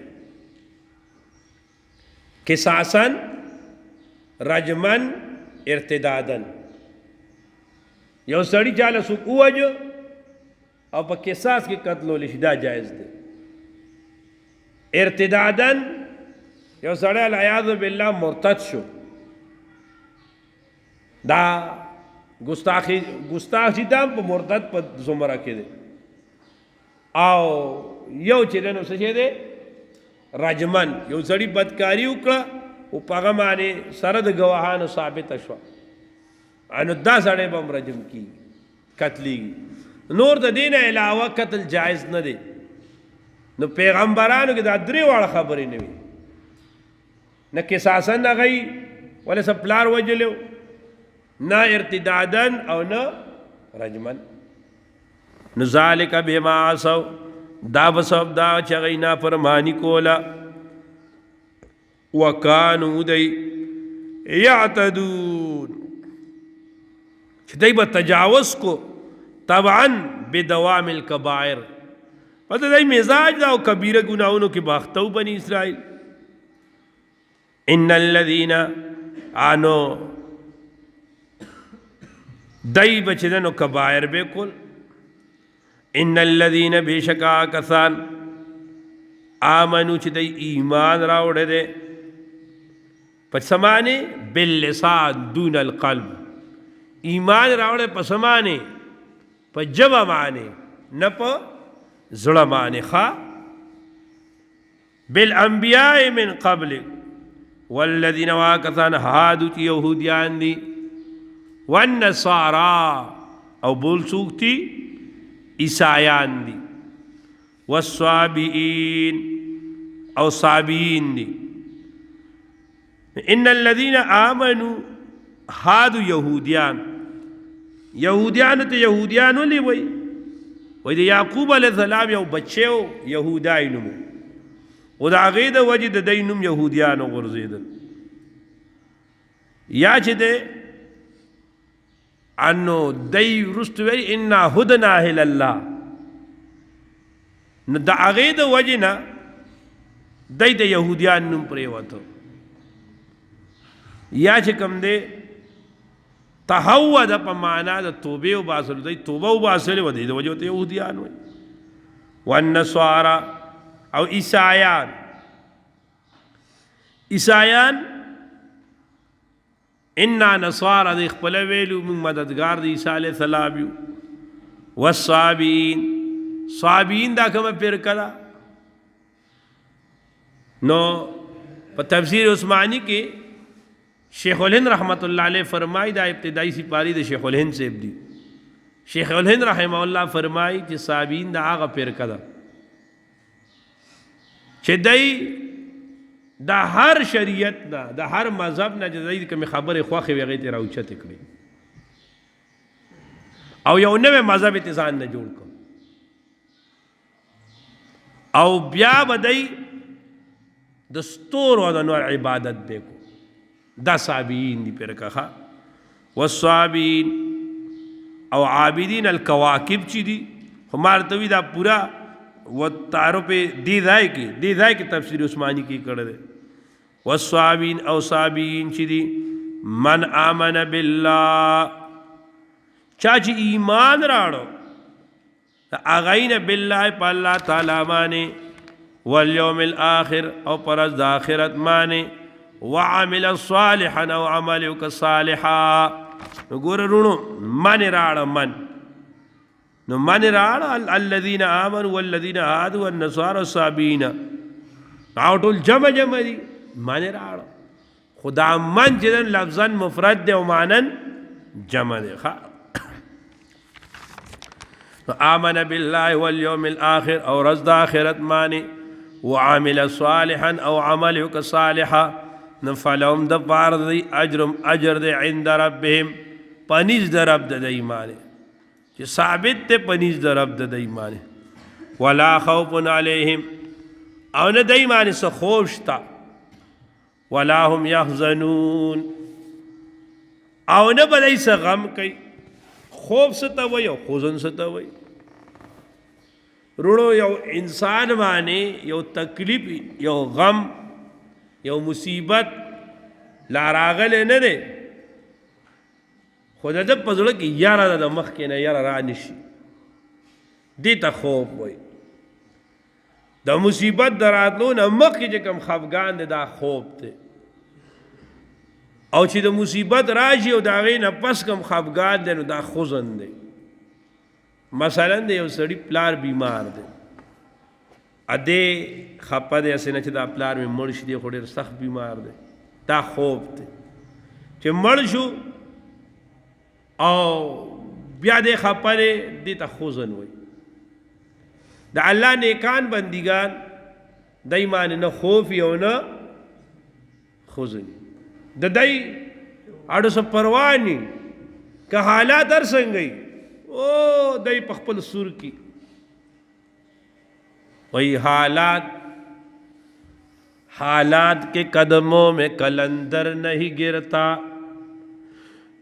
قصاصاً رجمن ارتدادن یو سڑی چالا سوک اوجو او پا قصاص کی قتلولی شدا جائز دے ارتدادن یو سڑی العیاذ باللہ مرتد شو دا گستاخی دام پا مرتد پا زمرہ کے دے او یو چیدنو سچے دے رجمن یو سڑی بدکاری اکڑا او پاغه باندې سره د گواهانو ثابت شو انو دا سړی به رجم کی قتلېږي نور د دین علاوه قتل جایز نه دی نو پیغمبرانو کې دا درې واړه خبرې نه وي نه قصاصا نه غي ولا سپلار وجلو نه ارتدادا او نه رجمن نو ذالک بما عصوا دا بسبب دا چې هغوی نافرماني کوله وکانو دی یعتدون چې دی به تجاوز کو طبعا بدوام الکبائر پته دی مزاج دا او کبیره ګناهونو کې باختو بنی اسرائیل ان الذین آنو دی بچدنو کبائر بکل ان الذین بیشکا کسان آمنو چې دی ایمان راوړه دے پسمانے باللسان دون القلب ایمان راوڑے پسمانے پا جبا مانے نہ پا زڑا مانے خواہ بالانبیاء من قبل والذین واکثان حادو تی یہودیان دی والنصارا او بول سوکتی عیسائیان دی والصابئین او صابئین دی ان الذين آمنوا هادو یهودیان ته یهودیان ولی وی د یعقوب علیہ السلام یو بچیو یهودای نومو او د هغې د وجې د دی نوم یهودیانو غورځېدل یا چې دی انو دی وروسته وی انا هدنا الی الله نو د هغې د وجې نه دی د یهودیان نوم پرېوته یا چې کوم دی تهود په معنا د توبې وباسلو دی توبه وباسلې و دی د وجې ورته یهودیان وایي والنصارا او عیسایان انا نصارا دی خپله ویلو موږ مددګار د عیسی علیه السلام یو والصابئین دا کومه فرقه ده نو په تفسیر عثمانی کې شیخ الہند رحمت اللہ علیہ فرمائی دا ابتدائی سپاری دا شیخ الہند سے ابدی شیخ الہند رحمہ اللہ فرمائی کہ صابئین دا آغا فرقه دا چه دی دا ہر شریعت نا دا ہر مذہب نا جدائی کمی خبر خواخی ویغیتی راوچت اکڑی او یو نوے مذہب اتزان نا جوڑ کر او بیا بدئی دستور و دنور عبادت بے کو دا صابئین دی فرقه خوا والصابئین او عابدین الکواکب چی دی ہمارتوی دا پورا و تارو پہ دی دائی کی تفسیر عثمانی کی کردے والصابئین او صابئین چی دی من آمن باللہ چاچی ایمان راڑو آغاین باللہ پا اللہ تعالی مانے والیوم الآخر او پرز دا آخرت مانے وعمل صالحا او عملک صالحا نو گور رونو من راڑا الذین آمنوا والذین هادوا والنصارى والصابئین آوٹول جمع دی من راڑا خدا من جدن لفظاً مفرد دے ومانن جمع دے آمن باللہ والیوم الآخر او رزد آخرت مانے وعمل صالحا او عملک صالحا نفلهم دفار دی اجر دی عند ربهم پنیز در رب دی ایمانے چی ثابت تے پنیز در رب دی ایمانے ولا خوف علیہم او نه دی ایمانے سا خوشتا ولا هم یحزنون او نه بدای سا غم کئی خوف ستا وی او خوزن ستا وی رونو یو انسان مانے یو تکلیف یو غم یو مصیبت لاراغل نه ده خود د پزړه کې یاره د مخ کې نه یاره را نشي دې ته خوف وای د مصیبت دراتلو نه مخ کې کوم خفګان ده دا خوف ده او چې د مصیبت راشي او دا غي نه پس کوم خفګان ده نو دا خوزن ده مثلا د یو سړی پلار بیمار ده اده خپه ده اسنه چې دا پلار مې مړ شي دی خو ډېر سخت بیمار ده دا خوب دی چې مړ شو او بیا دې خپره دې ته خوزن وي د الله نیکان بندگان دایمان نه خوف یو نه خوزن د دای اړو سو پروانی که حالات در څنګه او دای په خپل سور کی وہی حالات کے قدموں میں کلندر نہیں گرتا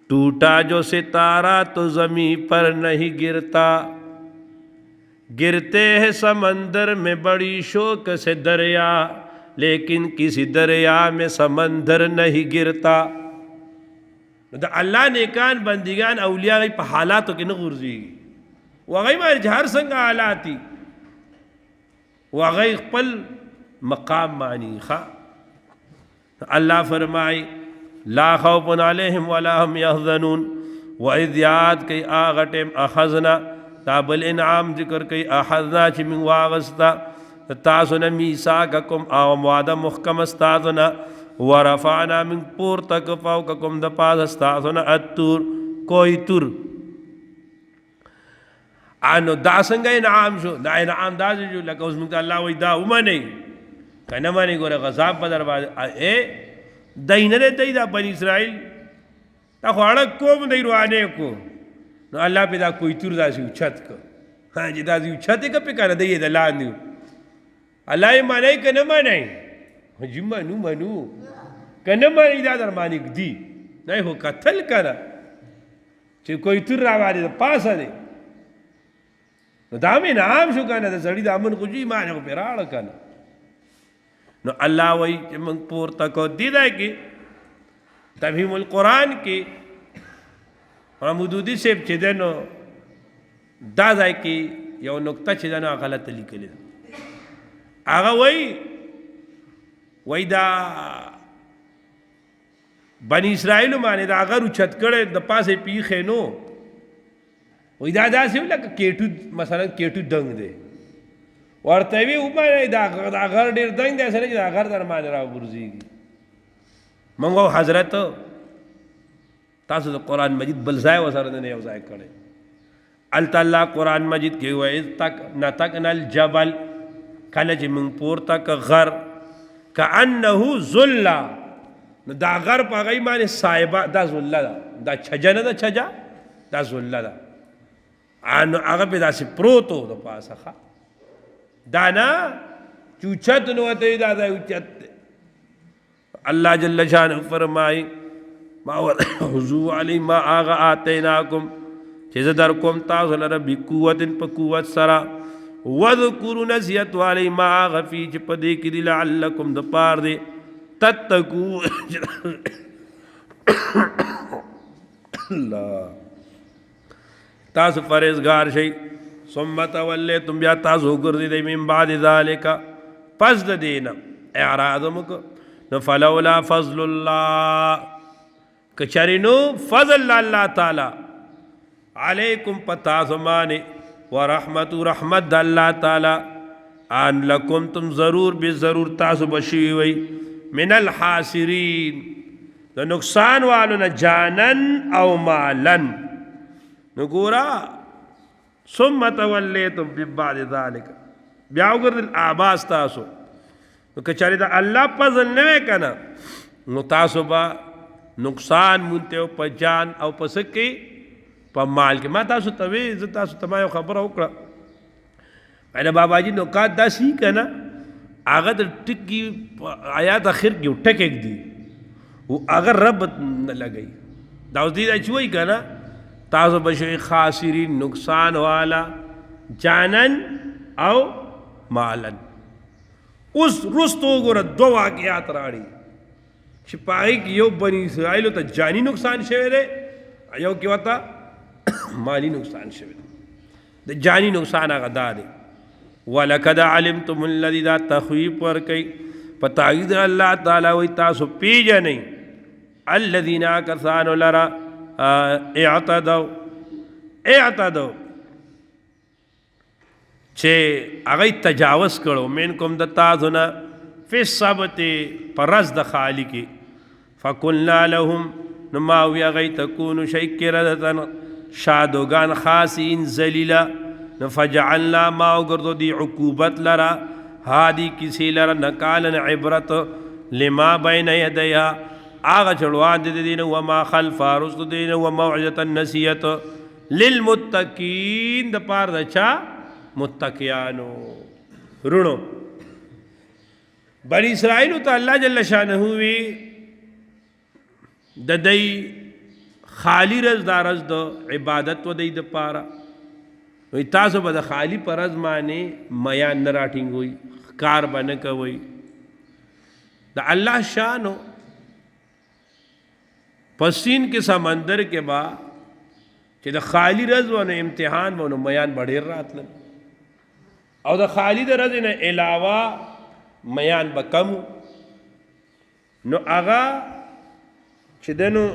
ٹوٹا جو ستارہ تو زمین پر نہیں گرتا گرتے ہیں سمندر میں بڑی شوق سے دریا لیکن کسی دریا میں سمندر نہیں گرتا دا اللہ نیکان بندگان اولیاء غی پا حالاتو کی نغرزی وغی مار جہر سنگا حالاتی وغی قبل مقام معنی خوا اللہ فرمائی لا خوف علیہم ولا هم یحزنون وَإِذْ یاد کئی آغٹیم اخذنا تابل انعام ذکر کئی اخذنا چی من واغستا تاسونا میساککم آوام وعدا محکم استاسونا ورفعنا من پورتک فوقکم دپاس استاسونا التور کوئی تور آنو دا سنگا انعام شو دا انعام دا جو لکا اس منگتا اللہ وی دا امانی کنمانی گو رہا غذاب بدر باز اے دینه دی دا بنی اسرائیل دا خوڑا کوم دی روانے کو نو اللہ پہ دا کوئی تور دا سی اچھت کو ہاں جی دا سی اچھت کا پہ کانا دی دا لان دیو اللہ مانائی که نمانائی جی منو که نمانائی دا در مانی دی نای ہو قتل کنا چی کوئی تور روانی دا پاسا دی نو دا میں نام شو کنا دا سڑی دا من خجی مانا کو پیراڑا کنا نو اللہ وی چی منگ پورتا کو دیدہ کی تفہیم القرآن کی محمودودی سیب چی دنو دا دائی کی یو نکتہ چی دنو غلط لکلی دا آگا وی دا بنی اسرائیلو مانے دا آگا رو چھت کڑے دا پاسے پیخے نو وی دا سی ہو لکا کیٹو مثلا کیٹو دنگ دے ورطوی اوپا دا غر دیر دنگ دے سنے دا غر در مانی راو برزی گی منگو حضرت تاسو دا قرآن مجید بلزائے وسردنے اوزائے کڑے التا اللہ قرآن مجید کے وَإِذْ نَتَقْنَا الْجَبَلِ کلچ من پورتا کا غر کَأَنَّهُ ظُلَّا دا غر پا غی مانی صاحبہ دا ظلہ دا چھجا نا دا چھجا دا ظلہ دا آگا پہ دا سی پروتو دا پاسا خواہ دانا چوچت نواتی دادا اچت اللہ جل شانہ فرمائی ما حضو علی ما آغا آتیناکم چیز درکم تاسو لربی قوت پا قوت سرا وذکرو نسیت والی ما آغا فی چپ دیکی دی لعلکم دپار دی تتکو اللہ تاسو فرزگار شئی ثم تولیتم بیا تاسو گردی دی من بعد ذالکا پس دینا اعراضمک فلولا فضل اللہ کچرینو فضل اللہ تعالی علیکم پتاسو مانے ورحمت رحمت اللہ تعالی ان لکم تم ضرور بے ضرور تاسو بشیوئی من الحاسرین نقصان والونا جانن او مالن نگورا ثم تولیتم من بعد ذالک بیاو گردل آباس تاسو کچاری دا اللہ پزل نوے کنا نو تاسو با نقصان مونتے ہو پا جان او پا سکی پا مال کے ما تاسو توی تاسو تمایو خبر اکڑا اینا بابا جی نکات دا سی کنا آگا در ٹکی آیات آخر کیوں ٹک ایک دی وہ اگر رب لگئی داوز دیدہ چوئی کنا تاسو بشوئی خاسرین نقصان والا جانن او مالن اس رستو گو رد دو واقعات راڑی شپاہی کی یو بنی اسرائیلو تا جانی نقصان شوئے دے یو کیوں تا مالی نقصان شوئے دے جانی نقصان آگا دا دے وَلَقَدْ عَلِمْتُمُ الَّذِي دا تخویب ورکی پتاگید اللہ تعالیٰ وی تاسو پی جنئی الَّذِينَ آکسانو لرا اعتدو چھے اگئی تجاوز کرو منکم دا تاسونا فی السبت پر رز دا خالی کی فقلنا لهم نو ما وی هغوی ته کونو شئ قردة شادوګان خاسئین ذلیله نو فجعلنا ما وګرځو دی عقوبت لرا هادي کیسې لرا نکالن عبرت لما بین یدیها هغه چړوان د دین وما خلفا رسل دین وموعظه نصیحت للمتقین د پار د چا متقیانو رونو بنی اسرائیل ته الله جل شانه وی د دای خالی رز دارز د عبادت و د پاره وی تاسو به د خالی پرز معنی میان نه راټینګوي کار به نه کوئ د الله شانو پسین کے سمندر کے با چې د خالی رز ونه امتحان ونه میان بډیر راتل او د خالی د رز نه علاوه میان به کم نو هغه چې دنو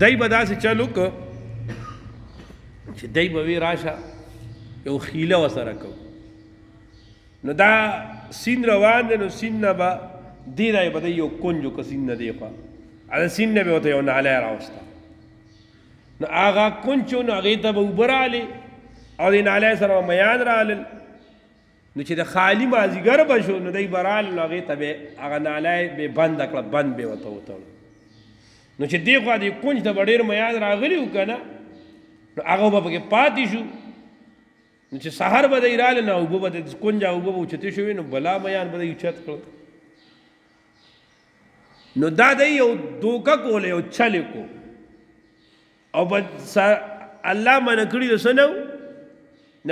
دای به داسې چلو که چې دای به وی راشه یو خیله وسره کو نو دا سین روان دی نو سین نه به دی رای به یو کنجو که سین نه دی خوا دا سین نه به ورته یو نالی راوسته نو هغه کنچو نو هغې ته به اوبه راغلې او د نالی سره به میان راغلل نو چې د خالی مازدیګر به شو نو دی به راغلل نو هغې ته به هغه نالی به بنده کړه بند به ورته وتړه نو چې دې خوا دې کنج ته به ډېر میان راغلی و که نه نو هغه به پکې پاتې شو نو چې سحر به دی راغلی نو اوبه به د کنجه اوبه به اوچتې شوې نو بلا میان به دی اوچت کړه نو دا دی یو دوکه کوله یو چلې کو او به الله منع کړي د څه نه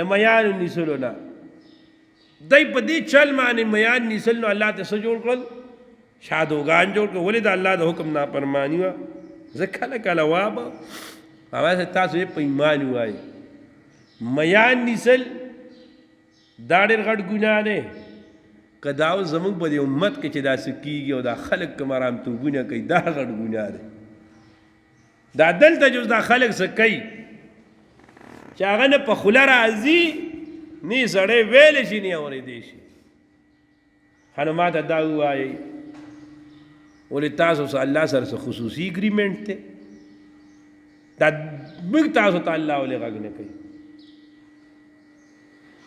د میانو نیسلو نه دی په دې چل باندې میان نیسل نو الله ته څه جوړ کړل شادوګان جوړ کړل ولې د الله د حکم نافرماني وه زه کله کله وابه هغه تاسو یې په ایمان ووایئ میان نیسل دا ډېر غټ ګناه دی که دا اوس زموږ په دې امت کې چې داسې کېږي او دا خلک کوم ارامتوبونه کوي دا غټ ګناه دی دا دلته چې اوس دا خلک څه کوي چې هغه نه په خوله راځي نه سړی ویلی شي نه اورېدی شي ښه نو ما ته دا ووایئ ولې تاسو سره الله سره څه خصوصي اګریمنټ دی دا موږ تاسو ته الله ولې غږ نه کوي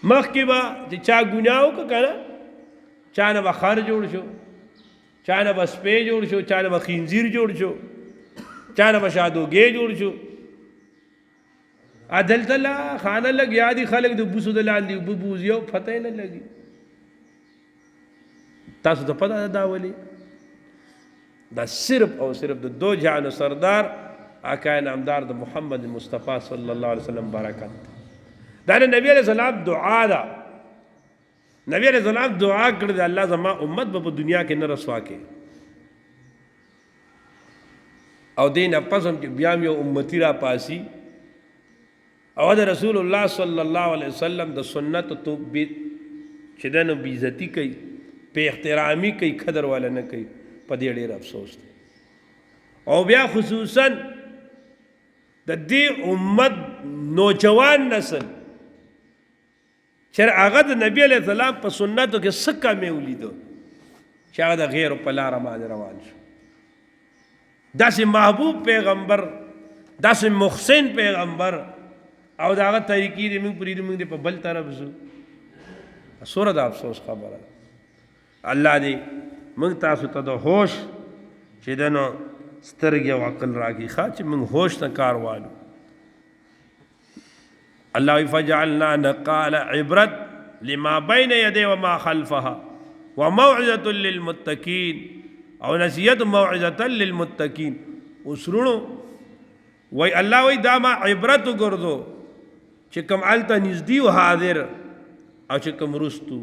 مخکې به چې چا ګناه وکړه که نه چا نه به خر جوړ شو چا نه به سپی جوړ شو چا نه به خنزیر جوړ شو چا نه به شادوګی جوړ شو دلته لا خانه لګیا دي خلک د بوسو د لاندې اوبه بوځي او پته یې نه لګي تاسو ته پته ده دا ولې دا صرف او صرف د دو جهانو سردار آقا نامدار د محمد مصطفی صلی الله علیه وسلم برکت دا د نبی علیہ السلام دعا ده نبی علیہ السلام دعا کړې ده الله زما امت به په دنیا کې نه رسوا کې او دې نه پس هم چې بیا یو امتی را پاسي او د رسول الله صلی الله علیه وسلم د سنت تو چې د نو بیزتی کوي په احترامي کوي قدر والا نه کوي په دې ډېر افسوس دی او بیا خصوصا د دې امت نوجوان نسل چې هغه د نبی علیه السلام په سنتو کې څه کمې ولیدو چې هغه د غیرو په لاره باندې روان شو داسې محبوب پیغمبر داسې محسن پیغمبر او د هغه طریقې دې موږ پرېږدو موږ دې په بل طرف ځو څومره د افسوس خبره ده الله دې موږ تاسو ته د هوش چې د نو سترګې او عقل راکړي ښه چې موږ هوش ته کار والو الله فجعلنا نقال عبرت لما بين يديه وما خلفها وموعظة للمتقين او نصیحت موعظة للمتقين وسرونو وای الله وای دا ما عبرت ګرځو چې کوم الته نږدې او حاضر او چې کوم رستو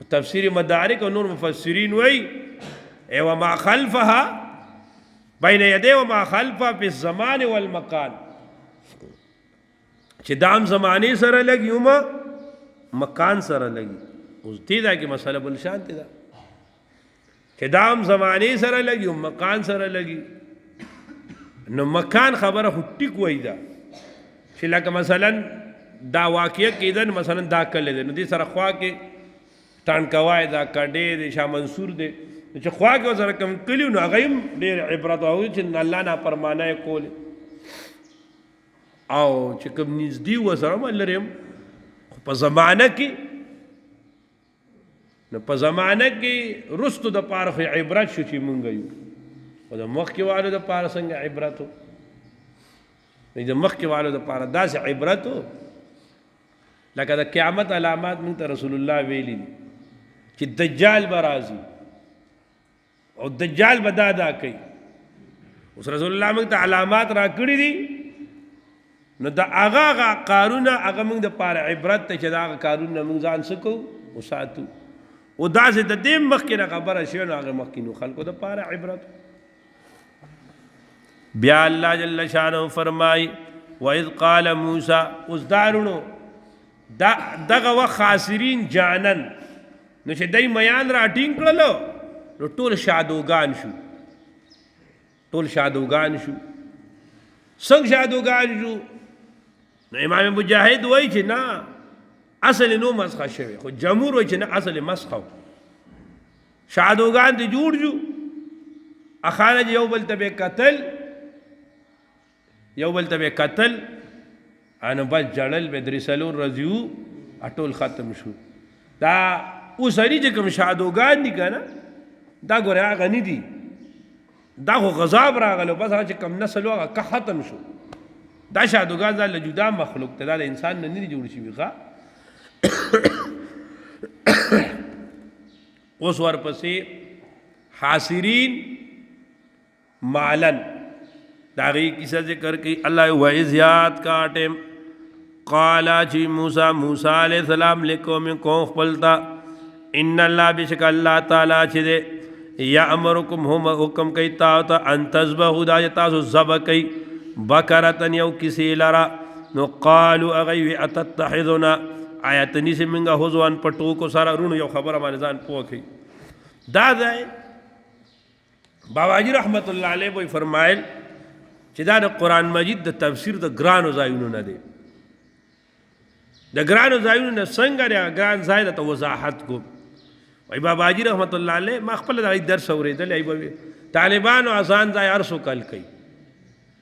تفسیر مدارک او نور مفسرین وای او ما خلفها بين يديه وما خلفها في الزمان والمكان چې دام زمانه سره لګي او مکان سره لګي اوس دې دا کې مسله بل شانته ده چې دام زمانه سره لګي او مکان سره لګي نو مکان خبره خو ټیک وای دا چې لکه مثلا دا واقعه کېدن مثلا دا کله ده نو دې سره خوا کې ټانکوای دا کډې د شاه منصور دی چې خوا کې ورسره کم کلیو نو هغه هم ډېر عبرت او چې الله نافرمانه یې کولې او چې کوم نږدې ورسره هم لرې هم خو په زمانه کې نو په زمانه کې رستو د پاره خو عبرت شو چې مونږ یو خو د مخکې والو د پاره څنګه عبرت و د مخکې والو د پاره داسې عبرت و لکه د قیامت علامات مونږ ته رسول الله ویلي دي چې دجال به راځي او دجال به دا کوي اوس رسول الله موږ ته علامات را کړي دي نو د هغه کارونه هغه موږ د پاره عبرت ته چې دا هغه کارونه موږ ځان څه کوو وساتو او داسې د دې مخکې نه خبره شوې نو هغه مخکینو خلکو د پاره عبرت بیا الله جل شانه فرمای وإذ قال موسی اوس دارونو دغه وخت خاسرین جانن نو چې دای میان را ټینګ کړلو نو ټول شادوګان شو څنګه شادوګان شو نو امام مجاهد وایي چې نه اصل نو مسخه شوی خو جمهور وایي چې نه اصل مسخه شادوګان دې جوړ جو اخانه یو بل ته قتل انو بس جړل به درسلو رضیو اټول ختم شو دا اوسري چې کوم شادوګان دي کنه دا ګوره هغه نه دي دا خو غضب راغلو بس هغه چې کم نسل هغه که ختم شو دا شادوګان ځل جدا مخلوق ته دا انسان نه دي جوړ شي ښه اوس ورپسې حاصرین مالن دا غي کیسه ذکر کی الله وایز یاد کا ټیم قالا چی موسی علیہ السلام لقوم قوم خپلتا ان الله بشک الله تعالی چې دې یامرکم هم حکم کوي تاسو ان تذبحوا دا تاسو ذبح کوي بقره یو کسی لرا نو قالوا اغي اتتخذنا آیت نسی منګه حزوان پټو کو سره رونو یو خبره باندې ځان پوکي دا ځای باباجی رحمت الله علیه وی فرمایل چې دا د قران مجید د تفسیر د ګرانو ځایونو نه دی د ګرانو ځایونو نه څنګه دی ګران ځای د وضاحت کو وای باباجی رحمت الله علیه ما خپل د درس اوریدل ای به طالبانو اذان ځای ارسو کل کوي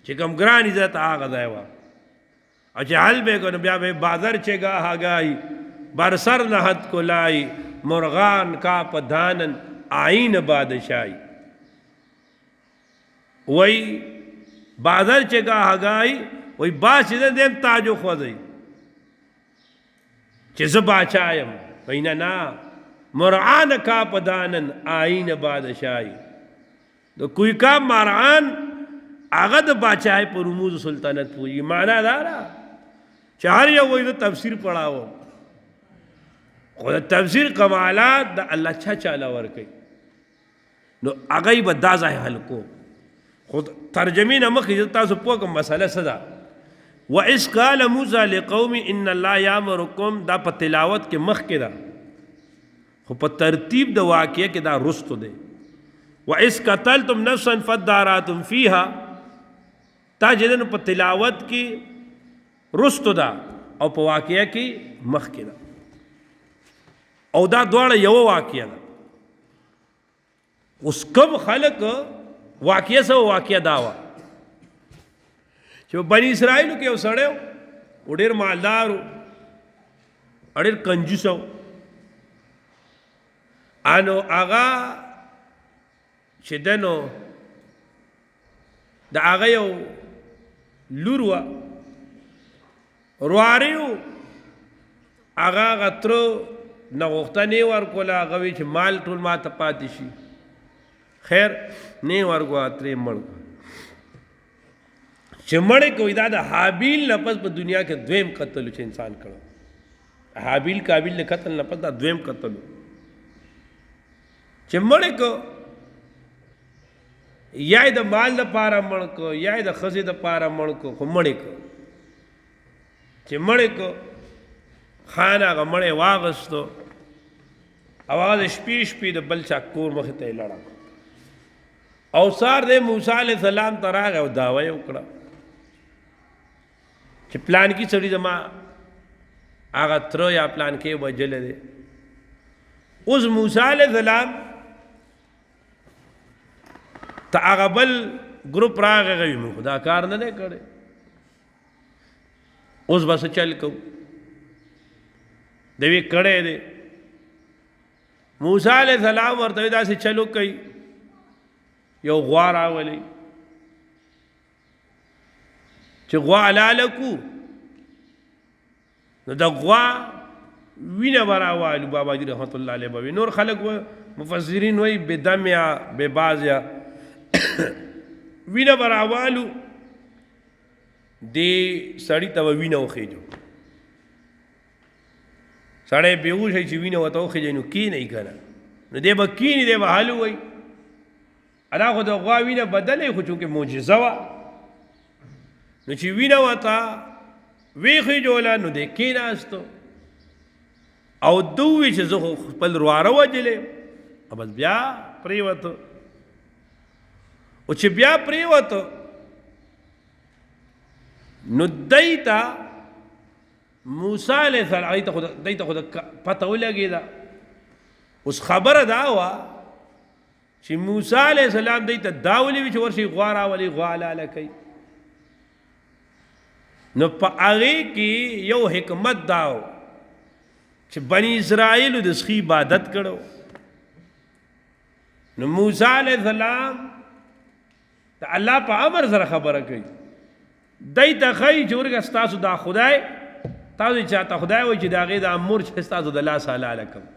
چې کوم ګران عزت هغه ځای وا او چې حل به کو بیا به بازار چې گا هاګای بر سر نهت کولای مرغان کا پدانن آئین بادشاہی وای بازار چې گا هاګای وای باش دې تاجو خو دی چې ز باچایم وینا نا مرعان کا پدانن آئین بادشاہی تو کوئی کا مرعان هغه د باچاہی پر رموز سلطنت پوری معنا دارا چهار یو وای د تفسیر پڑھاو خو د تفسیر کمالات د الله چاله ور کوي نو هغه به دا ځای حل کو خود ترجمه نه مخې تاسو په کوم مسله صدا وَإِذْ قَالَ مُوسَى لِقَوْمِ إِنَّ اللَّهَ يَأْمُرُكُمْ دا په تلاوت کې مخ کې دا خو په ترتیب د واقعې کې دا رستو دی وَإِذْ قَتَلْتُمْ نَفْسًا فَادَّارَأْتُمْ فِيهَا تا جدن په تلاوت کې رستو دا او په واقعې کې مخ کې دا او دا دواړه یو واقعې ده اوس کوم خلق واقعې سو واقعې داوا چې بنی اسرائیل کې وسړیو ډېر مالدار ډېر کنجوس انو هغه چې دنو د هغه یو لور وه رواریو هغه غترو نه غوښتنې ورکوله هغه وی چې مال ټول ما ته پاتې شي خیر نه ورکوه ترې مړ چې مړې کوي دا د حابیل نه پس په دنیا کې دویم قتل چې انسان کړو حابیل قابیل نه قتل نه پس دا دویم قتل چې مړې کو یا د مال لپاره مړ کو یا د ښځې دپاره مړ کو خو مړې کو چې مړې کو خان هغه مړې واغستو او هغه شپې شپې د بل چا کور مخې ته یې لړه او سار د موسی علیه السلام ته راغی او دعوه یې وکړه چې پلان کې سړي زما هغه تره یا پلان کې وجلی دی اوس موسی علیه السلام ته هغه بل ګروپ راغی غوي موږ دا کار نه دی کړی اوس به څه چل کوو دوی کړی دی موسی علیہ السلام ورته داسې چلو کوي یو غوا راولي چې غوا حلاله کو نو د غوا وینه به راوالو بابا جي رحمت الله علیه به نور خلق مفسرین وایي بدم یا بباز یا وینه به راوالو دې سړي ته به وینه وخېږو سړی بېهوش شي چې وینه ورته وخېږي نو کښېنئ که نه نو دی به کښېني دی به هلو وایي دا خو د غوا وینه بدله خو چونکې معجزه وه نو چې وینه ورته ویښېږوله نو دی کښېناستو او ده ووی چې زه خو خپل رواره وجلی بس بیا پرېوته او چې بیا پرېوته نو دی ته موسی علیہ السلام دی ته خو د پته ولګېده اوس خبره دا وه چې موسی علیہ السلام دی ته دا ولیوي چې ورشي غوا راولي غوا حلاله کوي نو په هغې کې یو حکمت دا و چې بني اسرائیلو د سخي عبادت کړو نو موسی علیہ السلام د الله په امر سره خبره کوي دی ته ښایي چې ورګه ستاسو دا خدای تاسو چاته خدای وایي چې د هغې د امور چې ستاسو د لاس حلاله کړم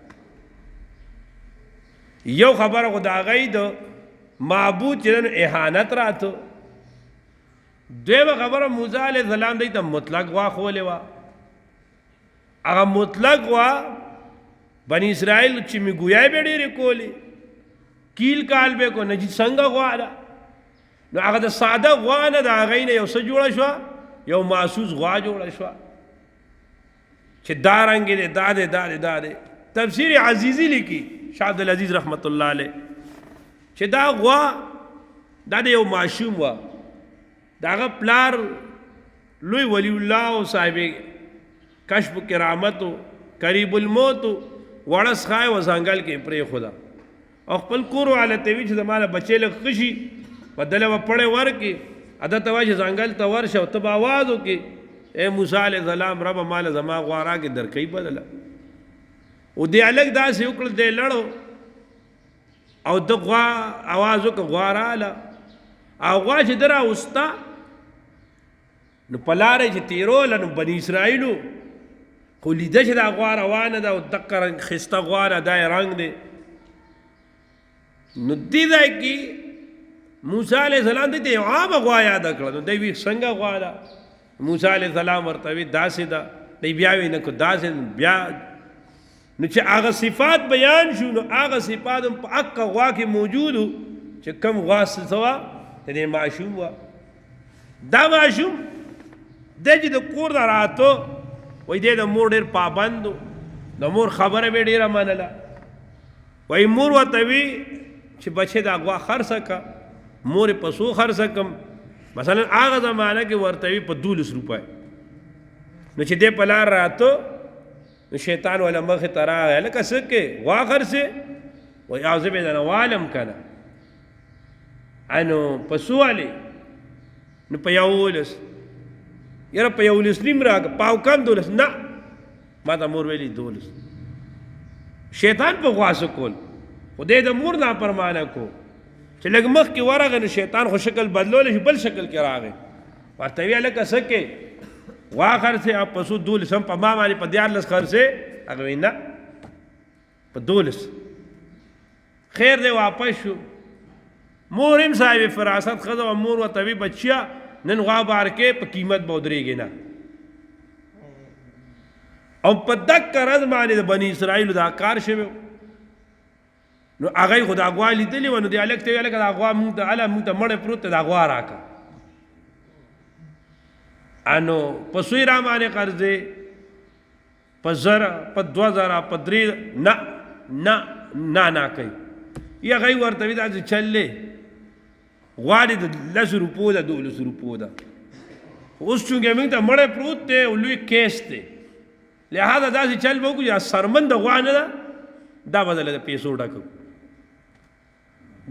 یو خبره خو د هغې د معبود چې نن اهانت راته دویمه خبره موسی علیہ السلام دی ته مطلق غوا ښولې وه هغه مطلق غوا بني اسرائیل چې مې ګویای به ډېرې کولې کیل کال به کو نه چې څنګه غوا ده نو هغه د ساده غوا نه د هغې نه یو څه جوړه شوه یو محسوس غوا جوړه شوه چې دا رنګ دی دا دی دا دی دا دی تفسیر عزیزی لیکي شاه عبدالعزیز رحمت الله علیه چې دا غوا دا د یو ماشوم وه د هغه پلار لوی ولی الله او صاحب کشف کرامت قریب الموت وړه څښای و ځنګل کې پرېښوده او خپل کور والا ته وي چې زما له بچې لږ ښه شي بدله به پړې ورکړي اده ته وایي چې ځنګل ته ورشه او ته به اواز وکړې اے موسی علیہ السلام ربه ماله زما غوا راکړې درکوي بدله او دې هلک داسې وکړل دی لړو او د غوا اواز وکړه غوا راله او غوا چې ده راوسته نو په لاره چې تېروله نو بني اسرائیلو خو لیده چې دا غوا روانه ده او دقه رنګ ښایسته غوا ده دا یې رنګ دی نو دې ځای کې موسی علیہ السلام دې ته یو عامه غوا یاده کړه نو دی وی څنګه غوا ده موسی علیہ السلام ورته وی داسې ده دی بیا وی نه کو داسې بیا نو چې هغه صفات بیان شو نو هغه صفات هم په حقه غوا کې موجود و چې کوم غوا څه وه د دې ماشوم وه دا ماشوم دی چې د کور نه راته وایي دی د مور ډېر پابند و د مور خبره به ډېره منله وایي مور ورته وي چې بچې دا غوا خرڅه که مور یې په څو خرڅه کړم مثلا هغه زمانه کې ورته وي په 12 روپۍ نو چې دی په لار راته نو شیطان ولا مخې ته راغی لکه څه کې غوا خرڅې وایي او زه به یې درنه والم که نه نو په څو والې نو په 11 یاره په 11 نیم راکړه پاو کم 12 نه ما ته مور ویلي 12 شیطان په غوا څه کول خو دی د مور نافرمانه کو چې لږ مخکې ورغی نو شیطان خو شکل بدلولی شي بل شکل کې راغی ورته ویې لکه څه کې غوا خرڅې او په څو 12 هم په ما باندې په 14 خرڅې هغه وایي نه په 12 خیر دی واپس شو مور هم صاحب فراست ښځه وه مور ورته وي بچیا نن غوا بار کې په قیمت به ودرېږي نه او په دقه ورځ باندې د بني اسرائیلو دا کار شوی نو هغه خو دا غوا لیدلې وه نو دې هلک ته ویې هلکه دا غوا مونږ ته هله مونږ ته مړی پروت دی دا غوا راکړه نو په سوی را باندې قرضې په 1000 په 2000 په 3 نه نه نه نه کوي یا هغوی ورته وي داسې چل دی غوا دې د 10 روپو ده 12 روپو ده اوس چونکې موږ ته مړی پروت دی او لوی کیس دی لہذا داسې چل به وکړو چې سرمن د غوا نه ده دا به دله د پیسو ډکو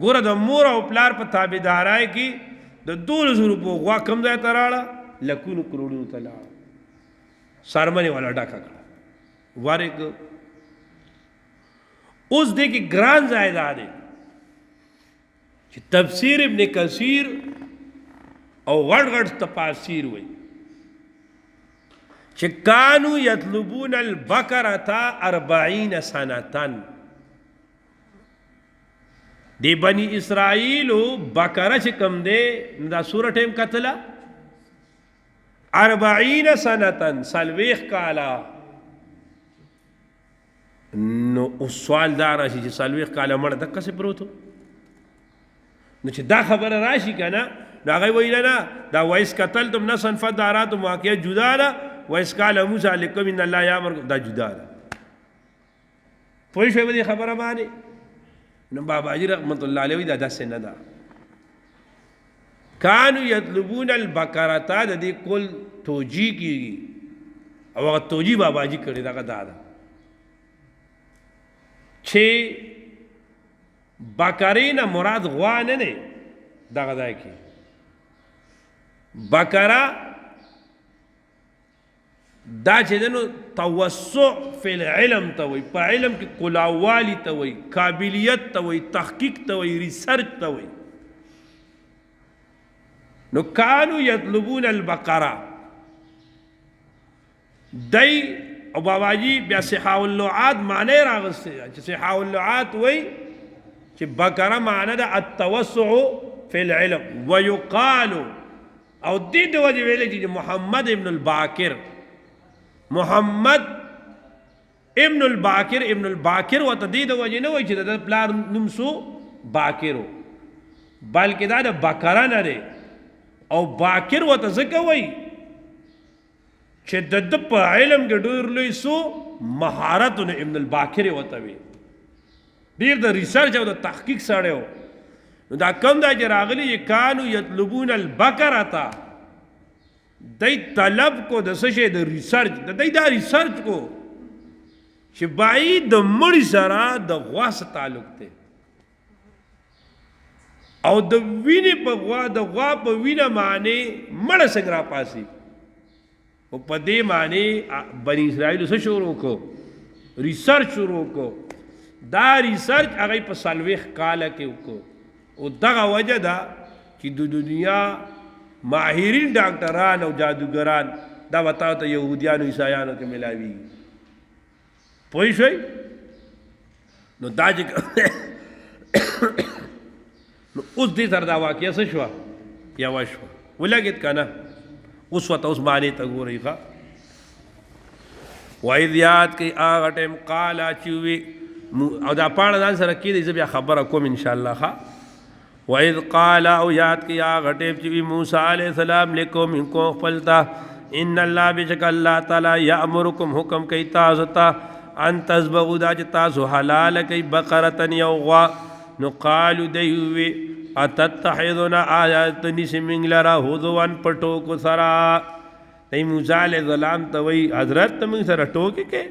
ګوره د مور او پلار په تابعدارای کې د 200 روپو غوا کم ځای ته راړه لکونو کروڑونو ته لاړه سرمنې والا ډاکه کړه وارګ اوس دې کې ګران ځای دی چې تفسیر ابن کثیر او غټ غټ تفاسیر وایي چې کانو یطلبون البقرة 40 سنة دی بنی اسرائیلو بقره چې کم دی دا سوره ټیم کتله 40 سنة سلویخ کالا نو سوال دا راشي چې سلویخ کالا مړه دقه سې پروتو نو چې دا خبره راشي که نه نو هغوی ویله نه دا وایس قتلتم نفسا فاداراتم واقعه جدا ده وایس قال موسی لکم ان الله یامرکم دا جدا ده پوه شوی په دې خبره باندې نو باباجي رحمت الله علیه وایي دا داسې نه ده کانو یطلبون البقرة د دې کل توجیه کېږي او هغه توجیه باباجي کړې دغه دا ده چې بقرې نه مراد غوا نه دی دغه ځای کې بقره دا چې دنو توسع فی العلم ته وایي په علم کې کلاوالي ته وایي قابلیت ته وایي تحقیق ته وایي ریسرچ ته وایي نو کانو یطلبون البقره دی او باباجي بیا صحاح اللعات معنی راغسته چې صحاح اللعات وایي چې بقره معنی ده التوسع فی العلم ویقال او دې د وجه ویلې چې محمد ابن الباکر محمد ابن الباکر وته دې د وجه نه وایي چې د پلار نوم سو باکر بلکې دا د بقره نه دی او باکر وته ځکه وایي چې د په علم کې ډېر لوی سو مهارتونه ابن الباکر وته وي ډېر د ریسرچ او د تحقیق سره و نو دا کم دا چې راغلی کانو یطلبون البقرة دی طلب کو د څه شی د ریسرچ دی دا ریسرچ کو چې باید د مړي سره د غوا سره تعلق دی او د وینې په غوا د غوا په وینه معنی مړه څنګه راپاسي او په دې معنی بني اسرائیل څه شروع کو ریسرچ شروع کو دا ریسرچ هغه په سلويخ کاله کې وکړو او دغه وجه ده چې د دنیا ماهرین ډاکټران او جادوګران دا وتا ته يهوديانو عیسایانو کې ملاوي پوه شئ نو دا چې نو اوس دې سره دا واقعه څه شوه یوه شوه ولګېد که نه اوس ورته اوس معنې ته ګورئ ښه وایذ یاد کوي هغه ټایم قاله چې وي او دا پاڼه ځان سره کېدی زه بیا خبره کوم انشاءالله ښه وَإِذْ قَالَ او یاد کی آغا ٹیب چوی موسیٰ علیہ السلام لکم انکو خپلتا ان اللہ بشک اللہ تعالی یأمرکم حکم کئی تازتا ان تزبغو دا چتاسو حلال کئی بقرتن یوغوا نو قالو دیوی اتتحیدنا آیات نسمنگ لرا حضوان پٹو کو سرا تی موسیٰ علیہ السلام توی حضرت تمہیں سر ٹوکے کے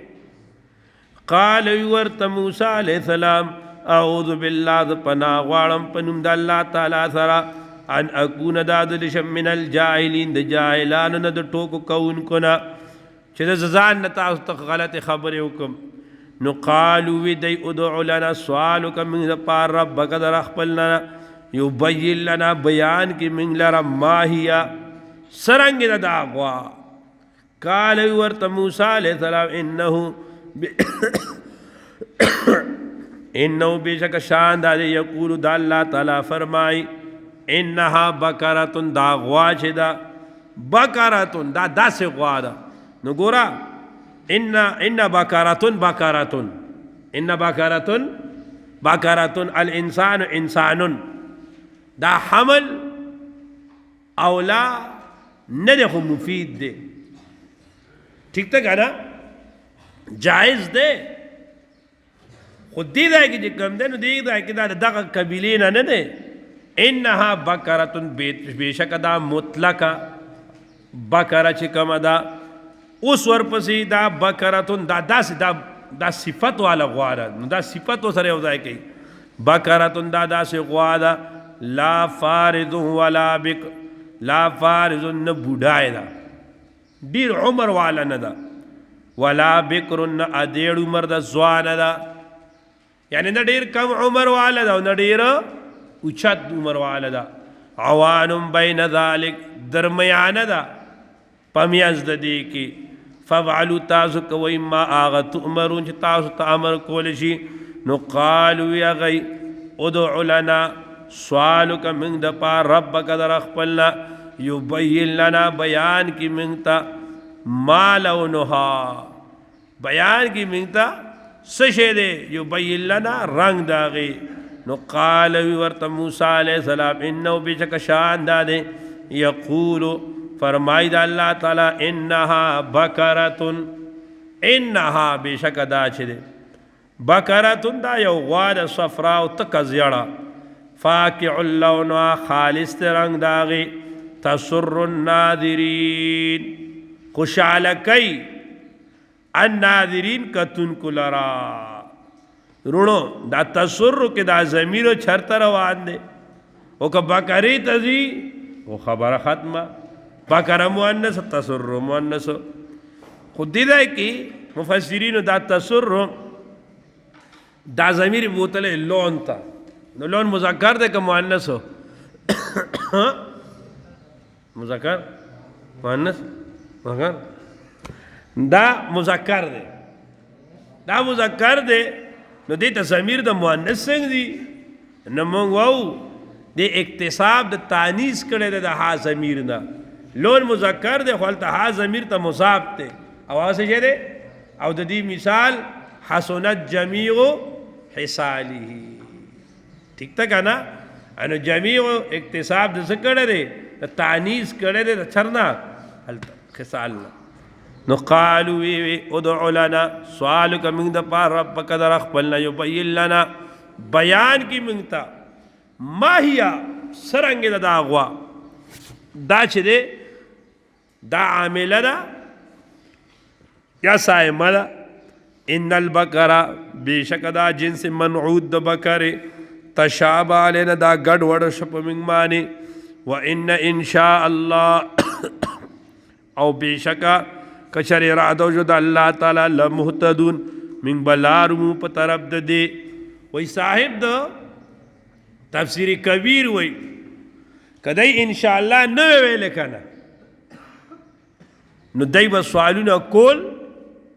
قال ورت موسیٰ علیہ السلام اعوذ باللہ د پناہ غواړم په نوم د الله تعالی سره ان اكون دادل شم من الجاهلین د جاهلانو نه د ټوکو کوونکو نه چې د ځان نه تاسو ته غلط خبرې وکم نو قالوا وی دی ادع لنا سوالک من پار ربک در خپلنا یبین لنا بیان کی من لرا ما هي سرنګ د غوا قال ورت موسی علیہ السلام انه بیشک شان دا یقول دا اللہ تعالی فرمائی انها بقرتن دا غوا چه دا بقرتن دا داس غوا دا نو گورا ان بقرتن الانسان انسان دا حمل اولا ندخو مفید دے ٹھیک تک ہے نا جائز دے خود دی دا کی جکم دے نو دی دا کی دا دغا قبیلین نه دے انها بقرتن بیشک دا مطلقا بقره چکم دا اس ورپسی دا بقرتن دا صفت والا غوارا دا صفت و سر اوزائی کئی بکرتن دا داسې غوا ده لا فارض ولا بکر، لا فارض نه بوډای ده ډیر عمر والا نه ده، ولا بکر نه ادیړ عمر ده ځوانه ده، یعنی نه ډیر کم عمر والا ده او نه ډیر اوچت عمر والا ده، عوان بین ذلک درمیانه ده پمیانځ د دې کې. فافعلوا تاسو کوئ ما هغه تؤمرون چې تاسو ته امر کولی شي. نو قالوا یا غی ادع لنا سوالک من د پار ربک در خپلنا یبین لنا بیان کی منتا ما لونها، بیان کی منتا سشے دے یبین لنا رنگ داغی. نو قال ورت موسیٰ علیہ السلام انہو بیچک شان دادے یقول فرمائی دا اللہ تعالی انہا بکرتن، انہا بیشک دا چھ دے بکرتن دا یو غواد صفراء تک زیڑا فاقع اللونها خالص رنگ داغی تسر الناظرین خوشحالکی الناظرین کتن کلرا. رونو دا تسر کے دا ضمیر چھرت روان دے او کہ بکری تزی وہ خبر ختمہ بکر مؤنث تسر مؤنث خود دیدہ ہے کہ مفسرین دا تسر دا ضمیر بوتلے لون تا، لون مذکر دے کہ مؤنث ہو مذکر مؤنث مذکر دا مذکر دے، دا مذکر دے نو دیتا ضمیر دا مؤنث سنگ دی نو مونگ واو دے اکتساب دا تانیس کرے دا ہا ضمیر نا، لون مذکر دے خولتا ہا ضمیر تا مصاب تے آواز سے دے او دا دی مثال حسنت جمیع حسالی، ٹھیک تا کہنا انو جمیع اکتساب دا سکڑے دے دا تانیس کرے دے دا چھرنا خسالنا. نو قالو وی ادعو لنا سوالک من دا پار ربک در اخبرنا یبین لنا بیان کی منگتا ماہیا سرنگ دا داغوا دا چھ دے دا عاملہ دا یا سائمہ دا ان البقرہ بیشک دا جنس منعود دا بکر تشابہ علینا دا گڑ وڑ شپ من مانی و انشاء اللہ او بیشکا کچر ارادو جو دا اللہ تعالی لمحتدون من بلارمو پا طرف دا دے. وی صاحب دا تفسیر کبیر وی کدی انشاءاللہ نوے وی لکھنا نو دی با سوالونا کول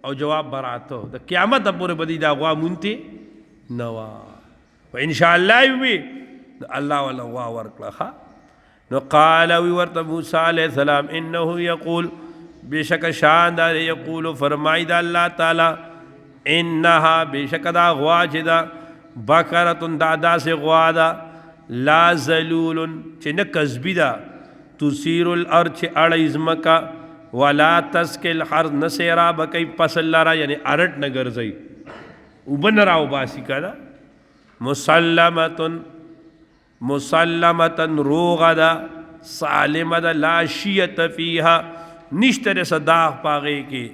او جواب براتو دا قیامت پورے بدی دا غوا مونتی نوا و انشاءاللہ وی اللہ والا غوا ورکلا. نو قال وی ورطا موسیٰ علیہ السلام انہو یقول بیشک شان دا یقول فرمائی دا اللہ تعالی انہا بیشک دا غوا چی دا بکرتن دا سے غوا دا لا ذلول چی نکذبی دا تسیر الارض چی اڑیز مکا ولا تسکل حرز نسیرا بکی پسل لارا یعنی ارٹ نگر زی اوبن راو باسی کنا مسلمتن مسلمتن روغ دا سالم دا لا شیت فیہا نشتر صداق پاگئے کی.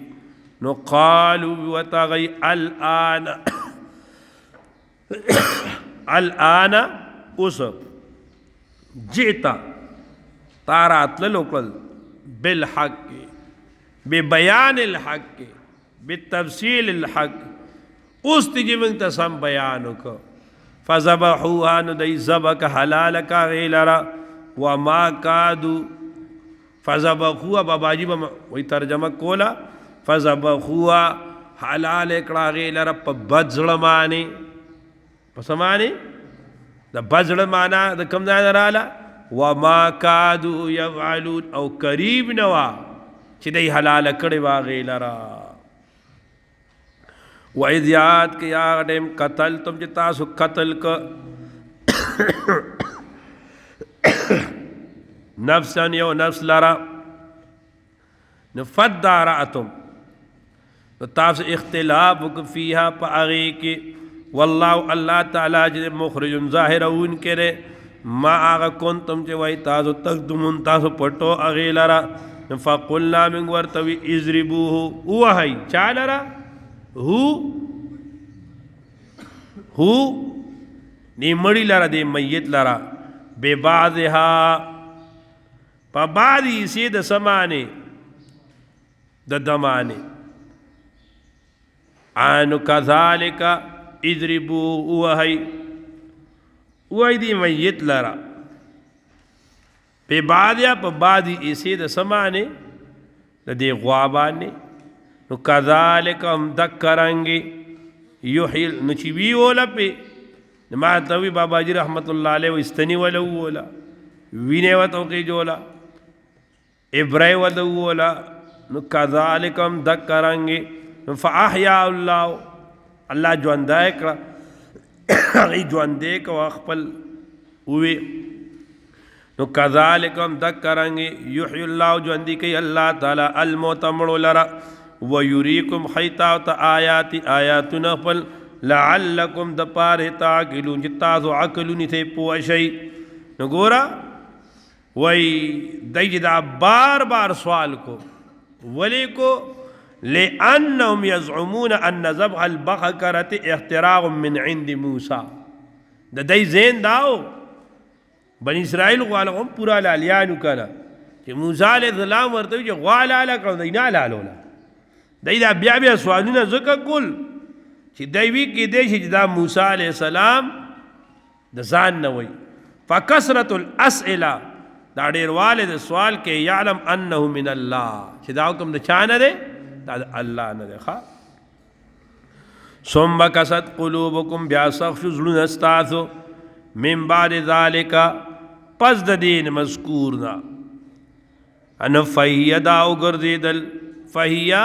نو قالو وطاگئی الان الان اس جئتا تارات للوکل بالحق بے بیان الحق بے تفصیل الحق اس تجی منگتا سم بیانو کو فذبحوها نو دی زبک حلالکا غیلرا وما کادو فذبحوها باباجی وی ترجمہ کولا فذبحوها حلال اکڑا غیلرا پا بدزڑمانی پسمانی دا بدزڑمانا دا کم دانا رالا وما کادو یفعلون او قریب نوا چی دی حلال اکڑی وا غیلرا. وَإِذْ یاد کہ یا ٹیم قتل تم چی تاسو قتل کا نفسن یو نفس لرا فدارعتم تاسو اختلاف فیہا پا اغی کی واللہ اللہ تعالیٰ جدے مخرج ظاہرون کرے ما آغا کنتم چی وی تاسو تقدمون تاسو پٹو اغی لرا فقلنا من ورطوی اضربوہو اوہی چا لرا ہو دی مړی لره دی میت لره بے بعضها پا بعضی سی د سمانے د دمانے آنو کذالک اضربو اوہی دی میت لرا پہ بعضیا پا بعضی اسی د سمانے د دی غوابانے نو کذالک ہم دک کرنگے یحیل نو چی وی اولا پہ نماتوی بابا جی رحمت اللہ علیہ استنی ولو اولا وینے وطوقی جولا ابرائی ولو اولا نو کذالک ہم دک کرنگے فاحیا اللہ جواندائے کرا اگئی جواندے کا واقبل ہوئے نو کذالک ہم دک کرنگے یحیی اللہ جواندی کئی اللہ تعالی الموت مڑو لرا ویریکم حیطاوت آیاتی آیاتنا پل لعلکم دپار تاکلون جتازو عقلونی تھے پوشی نو گورا وی دیجدہ بار بار سوال کو ولی کو لأنهم يزعمون أن ذبح البقرة اختراع من عند موسى دا دای زین داو بنی اسرائیل غوالهم پورا لالیانو کنا کہ موسیٰ علیہ السلام ورطوی جو غوالالا کرو دینا لالولا دای دا بیا بیا سوالونا ذکر کل چی دایوی کی دیشی جدا موسیٰ علیہ السلام دا زان نوی فکسرت الاسئلہ دا دیر والد سوال کے یعلم انہو من اللہ چی دا حکم دا چانا دے دا اللہ نہ دیکھا ثم کست قلوبکم بیا سخش زلون استاثو من بعد ذالکا پس دا دین مذکورنا ان فہیہ دا اگردیدل فہیہ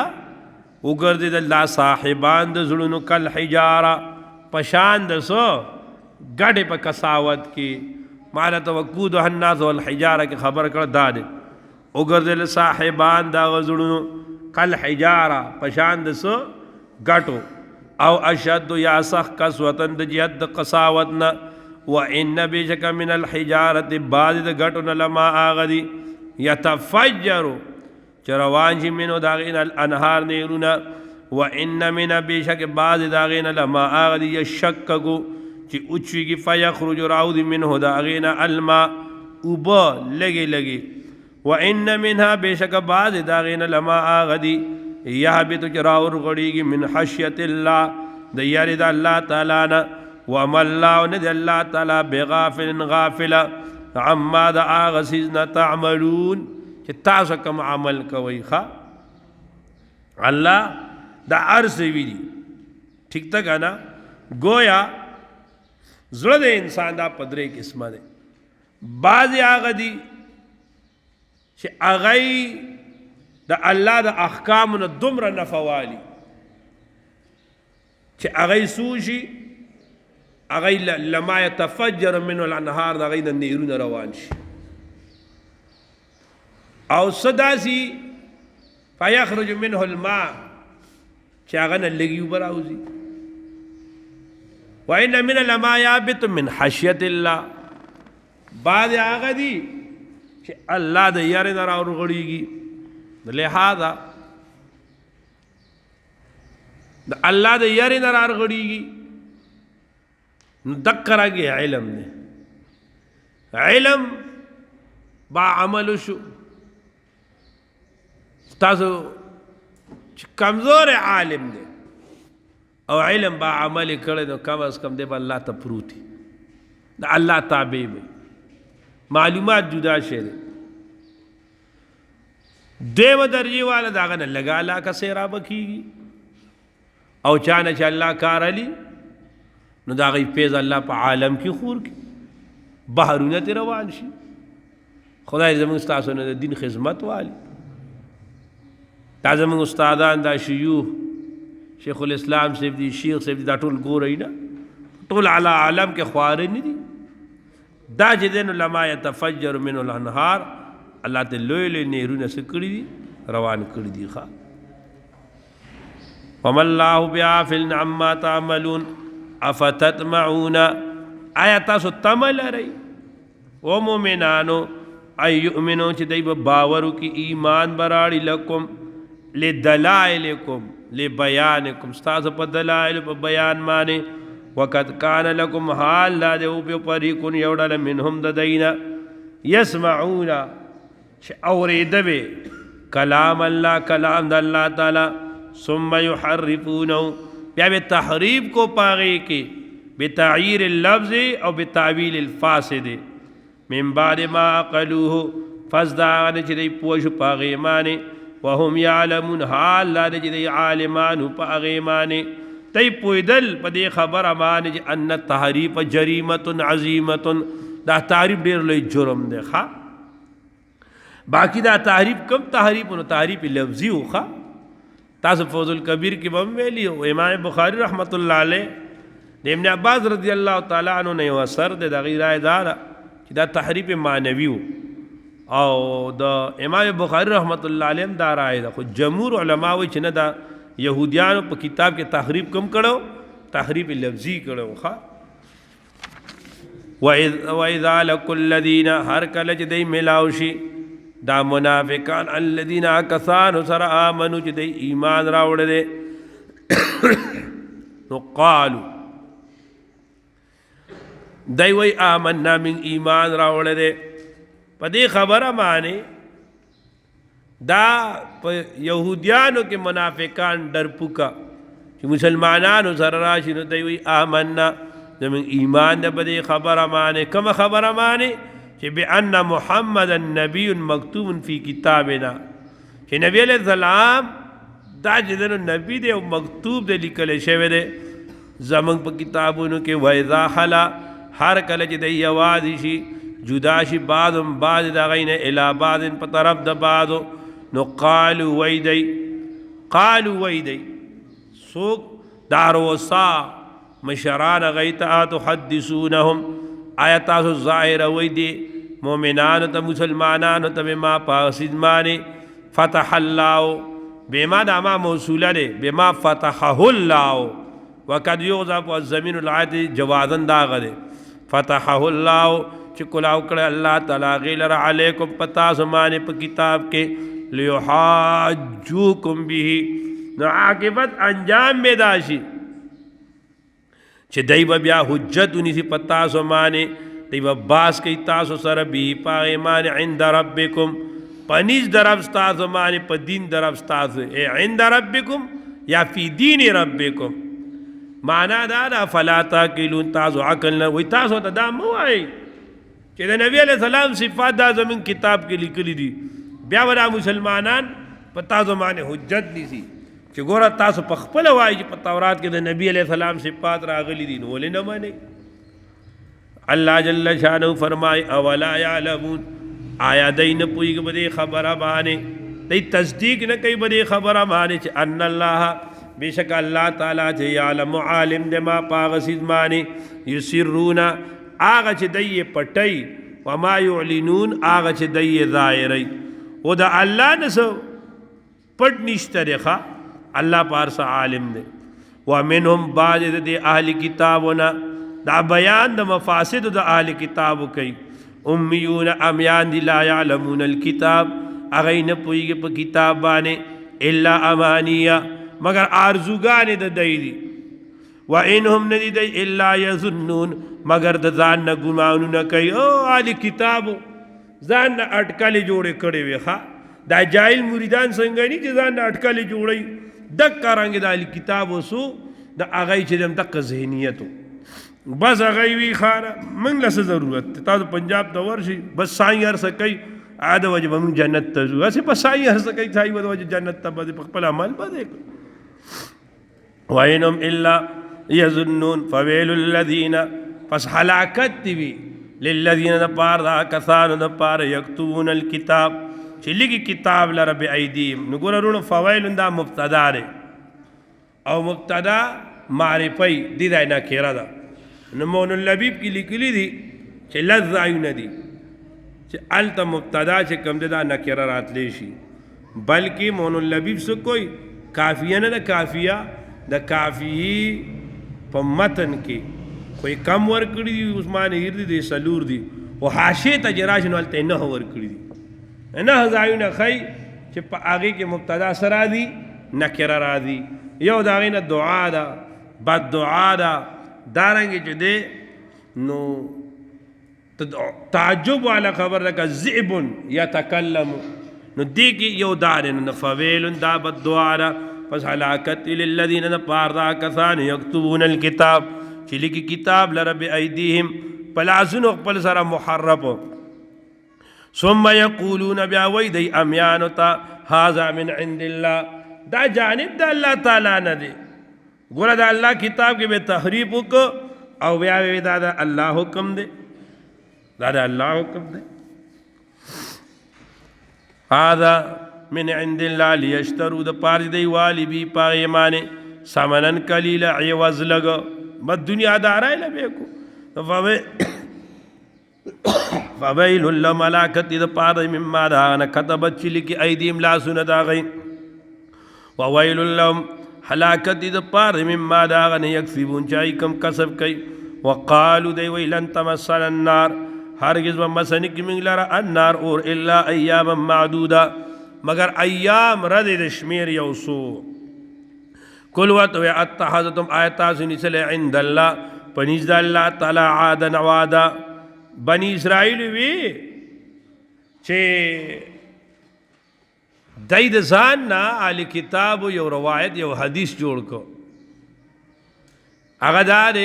اگردیدل دا صاحبان دا زلون کل حجارہ پشان دا سو گڑھ پا کساوت کی مالا توقود الناس والحجارہ کی خبر کر دا دے اگردیدل صاحبان دا غزلون کل حجارہ پشاند سو گٹو او اشد یا سخ قسوتن د جہد قساوتنا و ان بیشک من الحجارت بعض د گٹونا لما آغدی یتفجرو چروانجی منو داغین الانہار نیرونا و ان من بیشک بعض داغین لما آغدی یشککو چی اچوی کی فیخرج راودی منو داغین الماء اوبا لگی لگی وَإِنَّ مِنْهَا بِشَكَ بَعْضِ دَاغِينَ لَمَا آغَدِي يَحْبِتُ چراور غڑیگی من حشیت اللہ دیاری دا اللہ تعالیٰ وَمَا اللَّهُ ندِ اللہ تعالیٰ بِغَافِلٍ غَافِلًا عَمَّا دا آغسِزْنَا تَعْمَلُونَ چی تاسو کم عمل کوئی خواہ اللہ دا عرص ویدی ٹھیک تک ہے نا گویا زرد انسان دا پدرے قسمہ دے بعض آغدی چھ اغی دا اللہ دا احکامنا دمر نفوالی چھ اغی سوشی اغی لما یتفجر منو الانہار دا اغی دا نیرون روان شی او صدا سی فیخرج منو الماء چھ اغینا لگیو براوزی وَإِنَّ مِنَ لَمَا يَابِتُ مِنْ حَشْيَةِ اللَّهِ بعد آغا دی کہ اللہ دا یار نرا اور غڑیگی لہذا دا اللہ دا یار نرا اور غڑیگی دک کرا گیا علم نے علم با عمل شو تاسو کمزور عالم دے او علم با عمل کرے تو کم از کم دے با اللہ تا پروتی دا اللہ تابع بے معلومات جدا شہرے دیو درجی والا داغنا لگا اللہ کا سیرہ بکی گی او چانا چا اللہ کار علی نو داغی پیز اللہ پا عالم کی خور کی بحرونت روان شی خدای زمان استاسو نے دین خدمت والی تا زمان استادان دا شیوخ شیخ الاسلام صاحب دی شیخ صاحب دی دا ٹول گو رہی نا ٹول علا عالم کے خوارے نہیں دی دا جدین لما یتفجر من الانہار اللہ تے لوئے لوئے نیرون سکڑی دی روان کردی دی خواہ وَمَا اللَّهُ بِعَافِلٍ عَمَّا تَعْمَلُونَ اَفَتَتْمَعُونَ آیا تاسو تمل رہی او مومنانو ایؤمنو چی دیب باورو کی ایمان براڑی لکم لدلائلکم لبیانکم ستاسو پا دلائل پا بیان مانے وقد کان لکم حال لا دیو پی فریقون یوڑل منهم ددینا یسمعون چه اوریدبه کلام اللہ کلام دا اللہ تعالی ثم یحرفونو بیا بے تحریف کو پاگے کے بتعیر اللفظ او بتعویل الفاسد من بعد ما عقلوه فزدان چدی پوش پاگے مانے وهم یعلمون حال لا چدی عالمانو پاگے مانے تی پویدل پدی خبر مانے چی ان تحریف جریمت عظیمت دا تحریف دیر لئی جرم دے خواہ باقی دا تحریف کم تحریف انو تحریف لفظی ہو خواہ تاسو فوز الکبیر کی بم ویلی ہو امام بخاری رحمت اللہ علیہ ابن عباس رضی اللہ تعالیٰ عنہ نے وہ اثر دے دا غیر آئے دارا کہ دا تحریف معنوی ہو او دا امام بخاری رحمت اللہ علیہ دارا آئے دا خود جمہور علماء وی چنہ دا یہودیانو پا کتاب کے تحریف کم کرو تحریف لفظی کرو خواہ وَإِذَا لَقُوا الَّذِينَ ہر کلچ دی ملاوشی دا منافقان الذین آکسانو سر آمنو چی دی ایمان راوڑ دے نو قالو دی وی آمنا من ایمان راوڑ دے پا دی خبر مانے دا پا یہودیانو کے منافقان در پکا چی مسلمانانو سر راشی نو دی وی آمنا من ایمان دا پا دی خبر مانے کم خبر مانے کہ بأن محمد نبی مکتوب فی کتابنا کہ نبی علیہ السلام دا جدن نبی دے مکتوب دے لکلے شوے دے زمان پا کتابونو کے وَإِذَا خَلَا ہر کلچ دے یوادشی جداشی بعضم بعض دا غین الى بعض پا طرف دا بعضو نو قالو ویدئی سوک داروسا مشران غیتا تحدثونہم آیا تاسو ظاہر ویدی مومنانو تا مسلمانانو تا بما پاسد مانے فتح اللہ بما داما موصولہ دے بما فتحہ اللہ وقد یغضب والزمین العید جوازن داغ دے فتحہ اللہ چکلاو کرے اللہ تعالیٰ غیلر علیکم پتاسو مانے پا کتاب کے لیحاجوکم بھی نو عاقبت انجام میں داشی چھ دیو بیا حجت انیسی پتاسو مانے دیو باس کئی تاسو سر بھی پاگے مانے عند ربکم پنیز درب ستاسو مانے پا دین درب ستاسو اے عند ربکم یا فی دین ربکم مانا دادا فلا تاکلون تاسو عقلنا وی تاسو تا دا موائی چھ دا نبی علیہ السلام صفات دا زمین کتاب کے لکلی دی بیا ودا مسلمانان پتاسو مانے حجت نیسی کہ گورا تاسو پخپل وائی چی تورات کے دا نبی علیہ السلام صفات راغلی دین ولی نہ مانے اللہ جل شانہ فرمائے اولا یعلمون آیا دی نہ پوئی کہ بدے خبر بانے دی تصدیق نہ کئی بدے خبر بانے چی ان اللہ بے شک اللہ تعالیٰ چی یعلم عالم دے ما پاغسید مانے یسرون آغا چی دی پٹائی وما یعلنون آغا چی دی ظاہری او دا اللہ نسو پٹ نشتر خواہ اللہ پارسا عالم دے ومنہم باجد دے اہل کتابنا دا بیان دا مفاسد دا اہل کتابو کئی امیون امیان دی لا یعلمون الکتاب اغین پوئی پا کتاب بانے الا امانیہ مگر آرزوگانے دا دی دی وَإِنْهُمْ ندی دی الا یظنون مگر دا زان نا گمانو نا کئی او اہل کتابو زان نا اٹکالی جوڑے کڑے وے خواہ دا جائل مریدان سنگانی چی زان نا اٹکالی جوڑے دک کارانگی دا کتابو سو دا آغای چی دم دک ذہنیتو بس آغای وی خانا منگ لسا ضرورت تا دا پنجاب دا ورشی بس سائیں عرصہ کئی آدھا وجہ من جنت تزو ایسے بس سائیں عرصہ کئی سائیں وجہ جنت تا بدے پخپل عمال بدے وَإِنْهُمْ إِلَّا يَظُنُّونَ فَوَيْلُ الَّذِينَ پس حلاکت تیوی لِلَّذِينَ نپار دا کسانو نپار یکتون الکتاب چلی کی کتاب لرب ایدیم نگورا رونو فوائل دا مبتدا رے او مبتدا معرفی دی دا نکیرہ دا نمون اللبیب کی لکلی دی چی لذائیو ندی چی علتا مبتدا چی کم دا نکیرہ رات لیشی بلکہ مون اللبیب سے کوئی کافیہ نا دا کافیہ دا کافی پا متن کی کوئی کم ورکڑی دی عثمان ہیر دی دی سلور دی و حاشی تجراشنو علتا نہ ورکڑی دی نہ زائیو خی چی پا آگی کے مبتدا سرا دی نکرہ را دی یو داغی نا دعا دا بد دعا دا دارنګ چې دې نو تعجب والا خبر لکه ذئب یتکلم نو دې کې یو دار نو فویل دا بد دعا پس هلاکت للذین پار دا کسان یکتبون الکتاب چې لیکي کتاب لره بأیدیهم پلاسونو خپل سره محرف ثم یقولون بیا وی دی امیانو تا هذا من عند الله دا جانب دا اللہ تعالی نه دی ګوره دا الله کتاب کې به تحریف وکړو او بیا وی دا الله حکم دی دا الله حکم دی هذا من عند الله لیشتروا د پار دی والی بی پایمانه سمنن قلیل عوض لګ بد دنیا دارای لبه کو فویل للملائکه د پار مما دا نه كتبت چلی ایدیم لا سن دا غي وویل لهم هلاکت د پار مما دا نه یکسبون چای کم کسب کوي وقالوا دی ویلن تمسل النار هرگز و مسنک من لرا النار اور الا ایاما معدودا مگر ایام رد دشمیر یوسو کل وقت و اتحادتم آیتا سنسل عند اللہ پنیز دا اللہ تعالی عادا نوادا بنی اسرائیل وی چه داید زان نا آل کتاب یو روایت یو حدیث جوڑ کو اغدار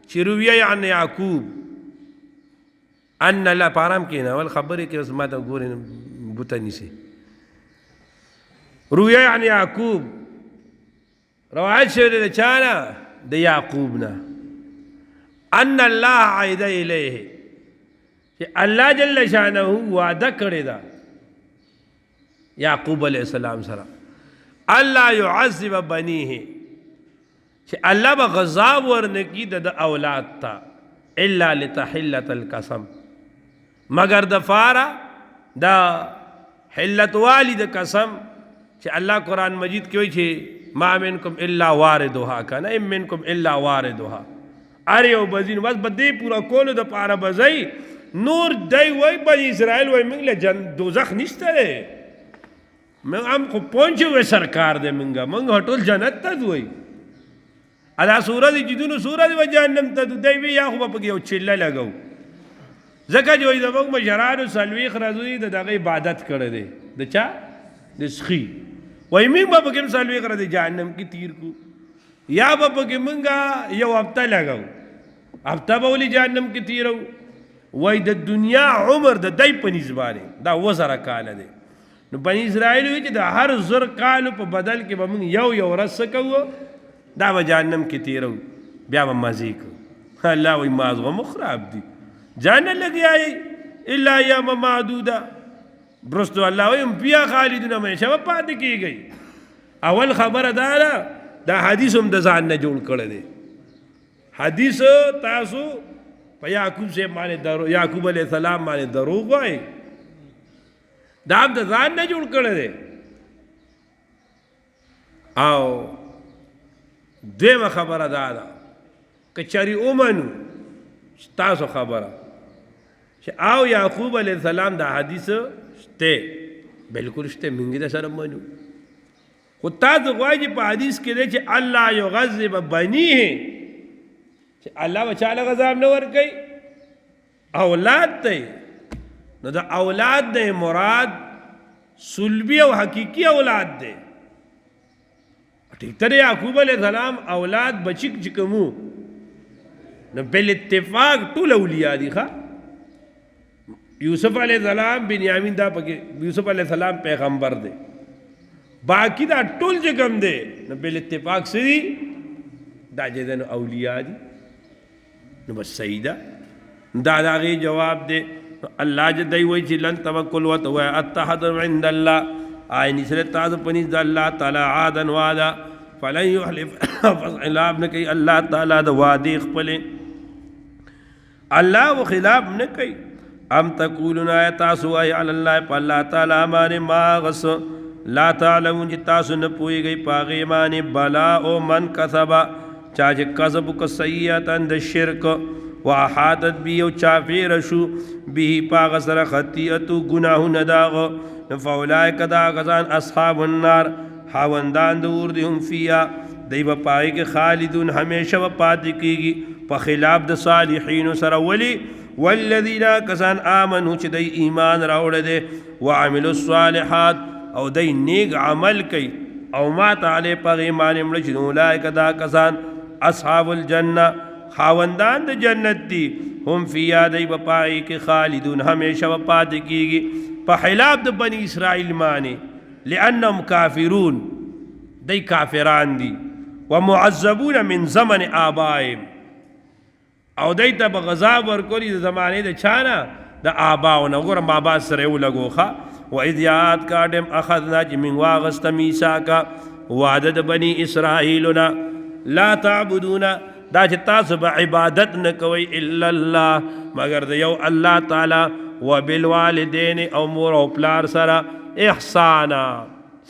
چه رویه عن یعقوب ان اللہ پارام کینا والخبری که اسمات گورین بوتانی سے رویه عن یعقوب روایت شوری دا چانا دا یعقوبنا ان اللہ عید الیه کہ اللہ جل شانہ وعدہ کرے دا یعقوب علیہ السلام سرا اللہ یعذب بنیه کہ اللہ با غضاب ورنکی دا اولاد تا الا لتحلت القسم مگر دفارا دا حلت والی دا قسم کہ اللہ قرآن مجید کی ہوئی چھے ما منکم الا واردوها کنا ام منکم الا واردوها ارے او بزین بس بدے پورا کولو دا پارا بزائی نور دائی وی بنی اسرائیل وی منگلے دوزخ نشتا رے منگ ہم کو پونچے ہوئے سرکار دے منگا منگ ہٹول جنت تا دوئی ادا سورہ دی جدونو سورہ دی و جہنم تا دو دائی وی یا خوبا پکی او چلہ لگاو زکا جو دا منگ مجرانو سلویخ رضوی دا دا عبادت کردے دا چا؟ دا سخی وی منگ با پکیم سلویخ رضی جہنم کی تیر کو یا با پکی منگا یو ہفتہ لگاو ہفتہ باولی جہنم کی تیرو وی دا دنیا عمر دا دائی پنیز بارے دا وزر کالا دے نو بنی اسرائیل ہوئی چی دا ہر زر کالو پا بدل کے با منگ یو رس سکو دا با جہنم کی تیرو بیا با مزی کو اللہ وی مازغو مخراب دی جانا لگی آئی اللہ ایام معدودا برستو اللہ وی بیا خالدون ہمیشہ و پاتے کی گئی اول خبر دارا دا حدیث ہم دا زان نے جوڑ کردے حدیث تاسو پا یعقوب سے مانے درو یعقوب علیہ السلام مانے دروغ آئے دا ہم دا زان نے جوڑ کردے آو دویم خبر دارا کچاری اومنو تاسو خبره چې او یعقوب علیہ السلام دا حدیث شته بالکل شته منګي دا سره منو خو تاسو غواړئ په حدیث کې دی چې الله یغضب بنیه چې الله بچاله غضب نه ور کوي اولاد ته نو دا اولاد نه مراد سلبی او حقیقی اولاد دی ٹھیک تر یعقوب علیہ السلام اولاد بچک چکمو نو بل اتفاق طول اولیاء دی خواہ یوسف علیہ السلام بنیامین دا پکے یوسف علیہ السلام پیغمبر دے باقی دا طول جگم دے نو بل اتفاق سے دی دا جدن اولیاء دی نو بس سیدہ دا غی جواب دے اللہ جدائی وی چی لن توکل وطوی اتحدر عند اللہ آئی نسرت تاز پنیز دا اللہ تعالی عادن وادا فلن یحلف فخلاف نکی اللہ تعالی دا وادی اخپلیں اللہ و خلاف نکی ام تقولون آیا تاسو آئی علی اللہ پا اللہ تعالی مانے ما غص لا تعلمون جی تاسو نپوئی گئی پاغی مانے بلا او من کسبا چاچے کسبو کا سیئتا دا شرک و احادت بی او چافی رشو بی پاغ سر خطیئتو گناہ نداغ فاولائک دا غزان اصحاب النار حاوندان دور دی ہم فیا دی به پای کې خالدون همیشه به پاتې کیږي په خلاف د صالحینو سره. ولی والذین کسان آمنو چې دی ایمان راوړی دی وعملوا الصالحات او دی نیک عمل کوي او مات علی په ایمان مړه چې اولئک دا کسان اصحاب الجنه خاوندان د جنت دي هم فیها دی به پای کې خالدون همیشه به پاتې کیږي په خلاف د بنی اسرائیل معنی لانهم کافرون دی کافران دي ومعذبون من زمن آبائهم او دی ته به غذاب ورکولی د زمانې د چانه د آباونه. وګوره بابا سره یې ولګوښه وإذ یاد کا ټیم اخذنا چې موږ واغسته میثاقا وعده د بني اسرائیلونه لا تعبدون دا چې تاسو به عبادت نه کوئ الا الله مگر د یو الله تعالی وبالوالدین او مور او پلار سره احسانا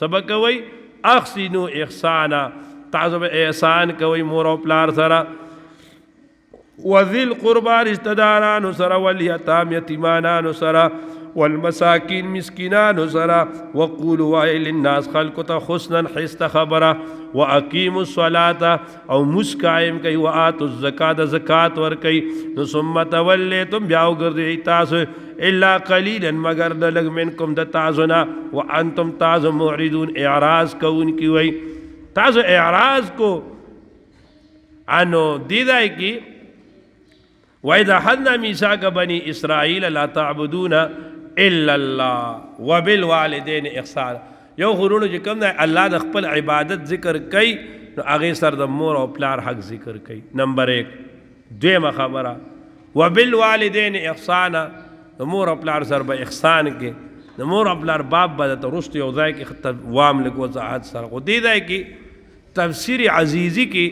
سبق کوئ احسنوا احسانا تاسو به احسان کوئ مور او پلار سره وذی القربى رشتدارانو سره والیتام یتیمانانو سره والمساکین مسکینانو سره وقولوا وای للناس خلق ته حسنا حسن خبره واقیموا الصلاة او مسقائم کوي واتوا الزکات زکات ور کوي نو ثم تولیتم بیا وګرځي تاسو الا قلیلا مگر د لګ منکم د تاسو نه وانتم تاسو معرضون اعراض کوونکی وای تاسو اعراض کو انو دیدای کی وإذا أخذنا ميثاق بني إسرائيل لا تعبدون إلا الله وبالوالدين إحسانا یو غرونو چې کوم دی الله د خپل عبادت ذکر کوي نو هغې سره د مور او پلار حق ذکر کوي. نمبر 1 دویمه خبره وبالوالدین احسانا د مور او پلار سره به احسان کې د مور او پلار باب به درته وروسته یو ځای کې وام لږ وضاحت سره خو دې ځای کې تفسیر عزیزی کې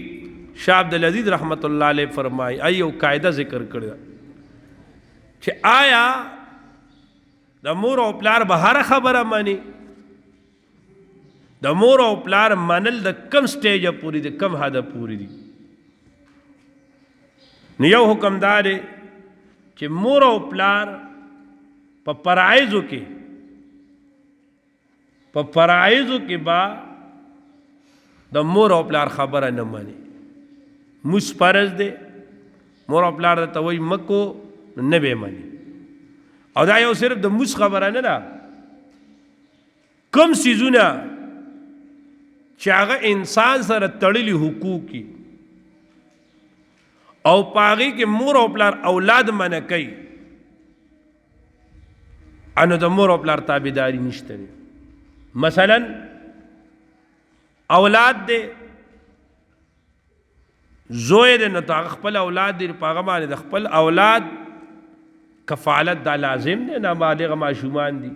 شاه عبدالعزیز رحمت الله علیه فرمایي ایو قاعده ذکر کړی چې آیا د مور او پلار به هر خبره مني د مور او پلار منل د کم سټیجه پوری دي کم حده پوری دي نو یو حکم دار چې مور او پلار په فرایضو کې با د مور او پلار خبره نه مني موس فرض دی مور او پلار ته وایي مکو نه به مني او دا یو صرف د موس خبره نه ده کم سیزونه چې هغه انسان سره تړلي حقوق او پاغي کې مور او پلار اولاد منع کوي انو د مور او پلار تابعداري نشته. مثلا اولاد دې زوی دې نو تا خپل اولاد دې پاغه باندې د خپل اولاد کفالت دا لازم دی نه بالغ معشومان دي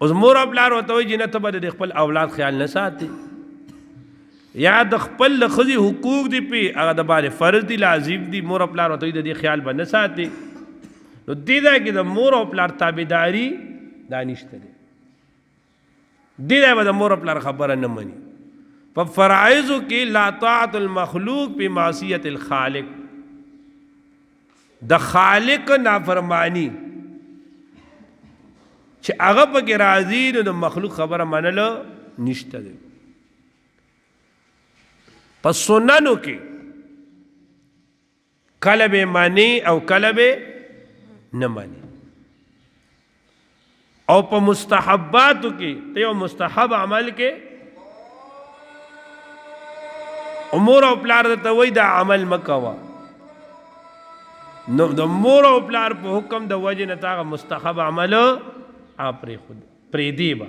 اوس مور او پلار ورته وایي چې نه ته به د خپل اولاد خیال نه ساتي یا د خپل ښځې حقوق دي پې هغه د باندې فرض دي لازم دي مور او پلار ورته وایي د دې خیال به نه ساتي نو دې ځای کې د مور او پلار تابعداري دا نشته دی دې ځای به د مور او پلار خبره نه مني. په فرایضو کې لا طاعت المخلوق په معصیت الخالق د خالق نافرمانی چې هغه پکې راځي نو د مخلوق خبره منلو نشته دی. په سننو کې کله به مانی او کله به نه مانی او په مستحباتو کې ته یو مستحب عمل کې مور او پلار ته وایي دا عمل مه کوه نو د مور او پلار په حکم د وجې نه تا هغه مستحب عمل پرېږدي به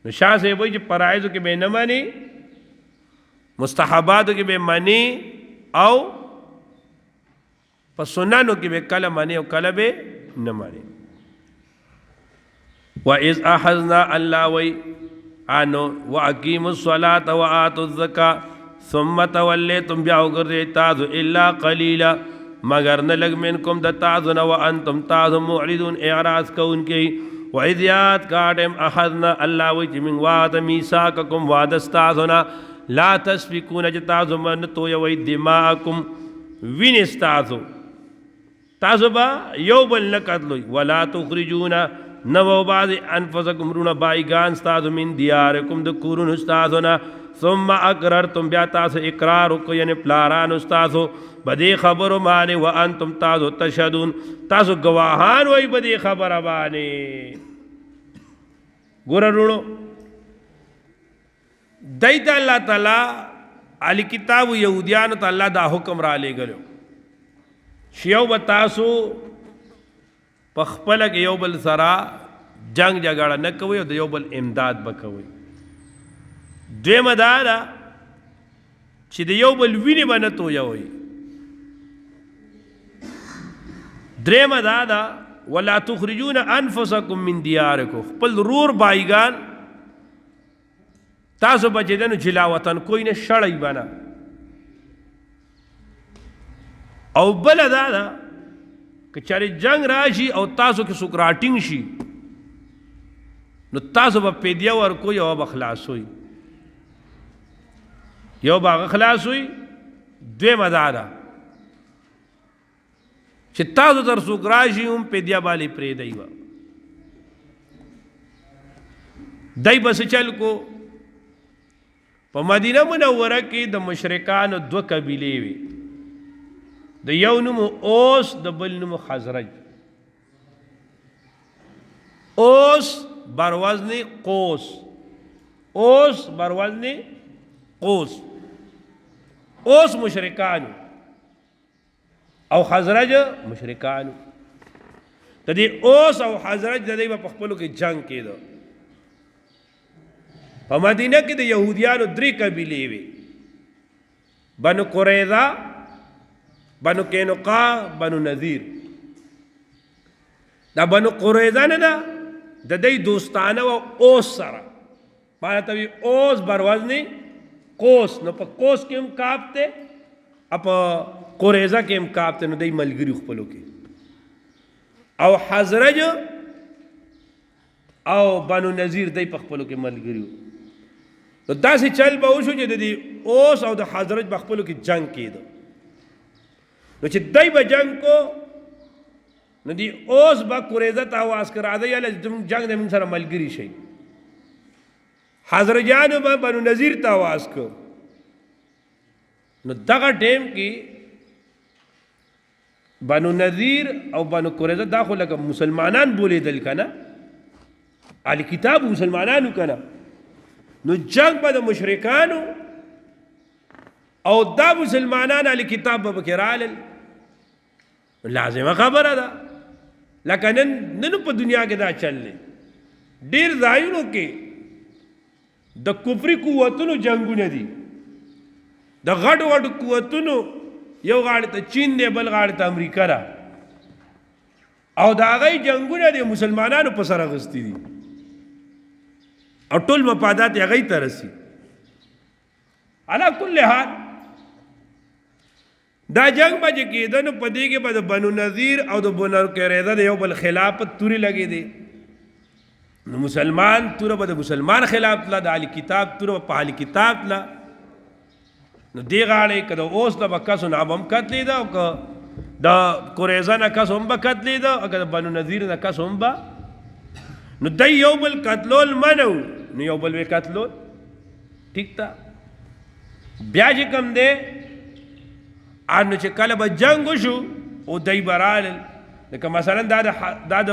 نو شاه صاحب وایي چې فرایضو کې به نه مني مستحباتو کې به مني او په سننو کې به کله مني او کله به نه مني. وَإِذْ أَخَذْنَا اللَّهُ وَيْ آنو وَأَقِيمُوا الصَّلَاةَ وَآتُوا الزَّكَاةَ ثُمَّ تَوَلَّيْتُمْ بیا وګرځئ تاسو إِلَّا قَلِيلًا مگر نه لږ منکم د تاسو نه وانتم تاسو معرضون اعراض کوونکي. وَإِذْ یاد کا ټیم اخذنا الله وایي چې موږ وعده میثاقکم وعده ستاسو نه لا تسفکون چې تاسو به نه تویوئ دماءکم وینې ستاسو تاسو به یو بل نه قتلوئ ولا تخرجون نه به وباسئ انفسکم رونه بایګان ستاسو من دیارکم د کورونو ستاسو نه ثم اقررتم بیا تاسو اقرار وکړو یعنی پلاران استاسو بدی خبرو باندې وانتم تاسو تشهدون تاسو گواهان وای بدی خبره باندې ګورړو دایته الله تعالی علی کتاب یهودیان ته الله دا حکم را لګلو شیو بتاسو پخپل کې یو بل سره جنگ جګړه نه کوي او د یو بل امداد وکوي دویمه دا ده چې د یو بل وینې به نه تویوي درېمه دا ده ولا تخرجون انفسکم من دیارکم خپل رور بایګان تاسو به چې دنو جلا وطن کوی نه شړی به نه او بله دا ده که چېرې جنگ راشي او تاسو کې څوک راټینګ شي نو تاسو به فدیه ورکوئ او به خلاصوئ یو به هغه خلاصوئ دویمه دا ده چې تاسو تر څوک راشي هم فدیه باندې پرېږدئ به دی به څه چل کو په مدینه منوره کې د مشرکانو دوه قبیلې وي د یو نوم اوس د بل نوم خزرج اوس بر وزن قوس اوس بر وزن قوس اوس مشرکانو او خزرج مشرکانو د دې اوس او حضرت د دې په خپلو کې جنگ کېده. په مدینه کې د یهودیانو درې قبیلې وې، بنو قریظه، بنو قینقاع، بنو نذیر. دا بنو قریظه نه ده د دې دوستانه او اوس سره معنی ته اوس بر وزن قوس، نو په قوس کې هم کاپ ته په قریظه کې هم کاپ ته، نو دې ملګری خپلو کې. او حزرج او بنو نذیر دای په خپلو کې ملګری وو. نو داسې چل به وشو چې د دې اوس او د حزرج په خپلو کې جنگ کېده. نو چې دای به جنگ کو نو دی اوس به قریظه ته آواز کړه راځئ یاله زموږ جنگ د موږ سره ملګري شئ. حزرجانو به بنو نذیر ته آواز کړ. نو دغه ټیم کې بنو نذیر او بنو قریظه دا خو لکه مسلمانان بولیدل که نه، اهل کتاب مسلمانانو که نه، نو جنگ به د مشرکانو او دا مسلمانان اهل کتاب به پکې رالل. لازمه خبره ده، لکه نن په دنیا کې دا چل دی. ډېر ځایونو کې د کفري قوتونو جنګونه دي، د غټو غټو قوتونو، یو غاړې ته چین دی بل غاړې ته امریکا ده، او د هغوی جنګونه د مسلمانانو په سر اخیستي دي او ټول مفادات یې هغوی ته رسي. علا کل حال دا جنگ به چې کېده نو په دې کې به د بنو نذیر او د بنو قریظه د یو بل خلافت تورې لګېدې. نو مسلمان توره به د مسلمان خلاف تله، د اهل کتاب توره به په اهل کتاب تله. نو دې غاړې که د اوس نه به کس نه به هم کتلېده، او که د قریظه نه کس هم به کتلېده، او که د بنو نذیر نه کس هم به. نو دی یو بل قتلول منو، نو یو بل به قتلول. ٹھیک تا بیا چې کم دی نو چې کله به جنګ وشو او دی به رالل، لکه مثلا دا د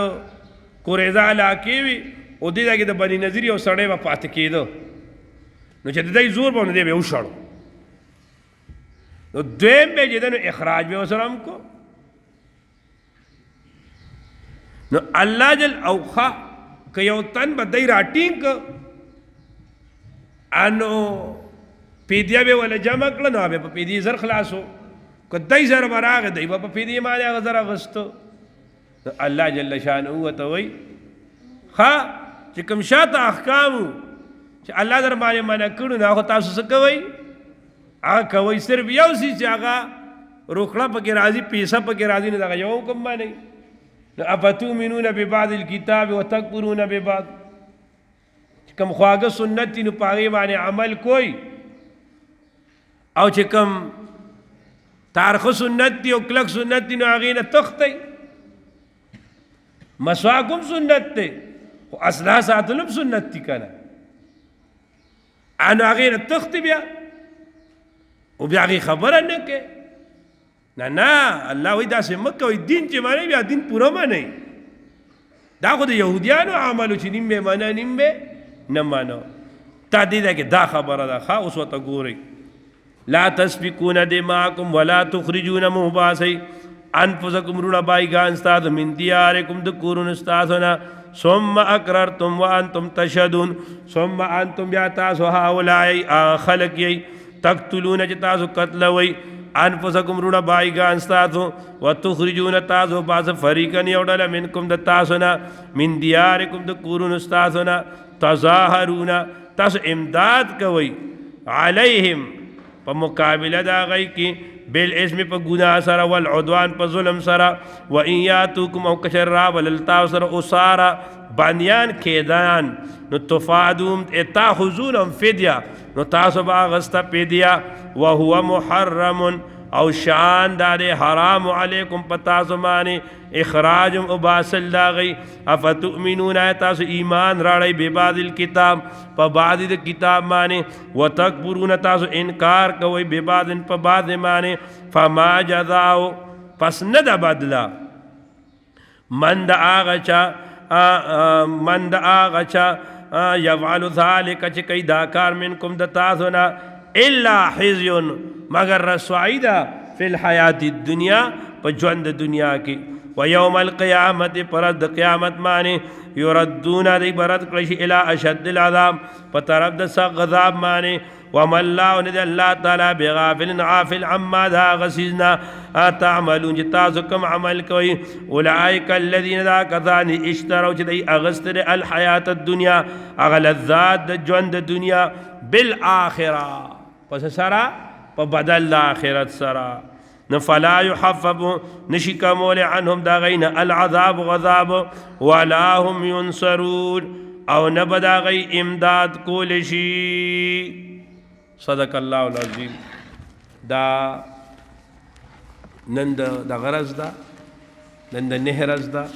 قریظه علاقې وي او دې ځای کې د بني نذیر یو سړی به پاتې کېده. نو چې د دی زور به نو دی به یې وشړو. نو دویم به چې دی نو اخراج به ورسره هم کو. نو الله جل اوخه که یو تن به دی راټینګ که نو پیدیه به وله جمع کړه، نو به په پیدیې زر خلاصو. که دی زر به راغی دی به په پیدیې باندې هغه زر اخیستو. نو الله جل شانه ورته وایي ښه چې کوم شاته احکامو چې الله در باندې منع کړو نو هغه تاسو څه کوئ؟ هغه کوئ. صرف یو څیز چې هغه روکړه پکې راځي، پیسه پکې راځي، نو دغه یو حکم منئ. نو افتؤمنون ببعض الکتاب وتکفرون ببعض. چې کوم خواږه سنت دي نو په هغې باندې عمل کوئ، او چې کوم تارخه سنت دي او کلک سنت دي نو هغې نه تښتئ. مسواک هم سنت دی، خو اصلاح ساتل هم سنت دي که نه. انو هغې نه تښتې بیا او بیا هغې خبره نه کوې نه الله وایي داسې مه کوئ دین چې منئ بیا دین پوره منئ دا خو د یهودیانو عملو چې نیم به منه نیم به نه منه تا دې ده کې دا خبره ده ښه اوس ورته ګورئ لا تسفکون دماءکم ولا تخرجون مباسئ انفسکم روڼه بایګان ستاسو من دیارکم د کورونو ستاسو نه ثم اقررتم وانتم تشهدون ثم انتم بیا تاسو هؤلاء خلق یی تقتلون چې تاسو قتلوئ انفسکم روڼه بایګان ستاسو وتخرجون تاسو باز فریقن یو ډله منکم د تاسو نه من دیارکم د کورونو ستاسو نه تظاهرون تاسو امداد کوئ علیهم په مقابله د هغوی کې بالاسم په ګناه سره والعدوان په ظلم سره و ان یاتوکم او کشر راولل تاسو سره اسارا بانیان کیدان نو تفادوم تاخذون فدیه نو تاسو به اخیسته فدیه وهو محرم او شان دار حرام علیکم په تاسو باندې اخراج وباسل د هغوی افتؤمنون تاسو ایمان راړئ ببعض الکتاب په بعض د کتاب باندې وتکبرون تاسو انکار کوئ ببعض په بعض باندې فما جزاء پس نه ده بدله من د هغه چا یفعل ذلک چې کوي دا کار منکم د تاسو نه الا خزي مگر رسوائی دا فی الحیات الدنیا پا ژوند دنیا کی و یوم القیامت پرد قیامت مانی یردون دی برد کلشی الى اشد العذاب پا طرف دا سخت عذاب مانی وما اللہ ند اللہ تعالی بغافل غافل عما دا غسیزنا تعملون جتازو کم عمل کوئی اولئک الذین دا کثانی اشتروا چی دی اغسطر الحیات الدنیا اغلذات دا ژوند دنیا بالآخرہ پس سرا پا بدل دا آخرت سرا فلا يحفظ نشك مول عنهم دا غين العذاب غذاب ولا هم ينصرون او نبدا غي امداد کول شي صدق الله العظيم دا نند دا غرض دا نند نهرز دا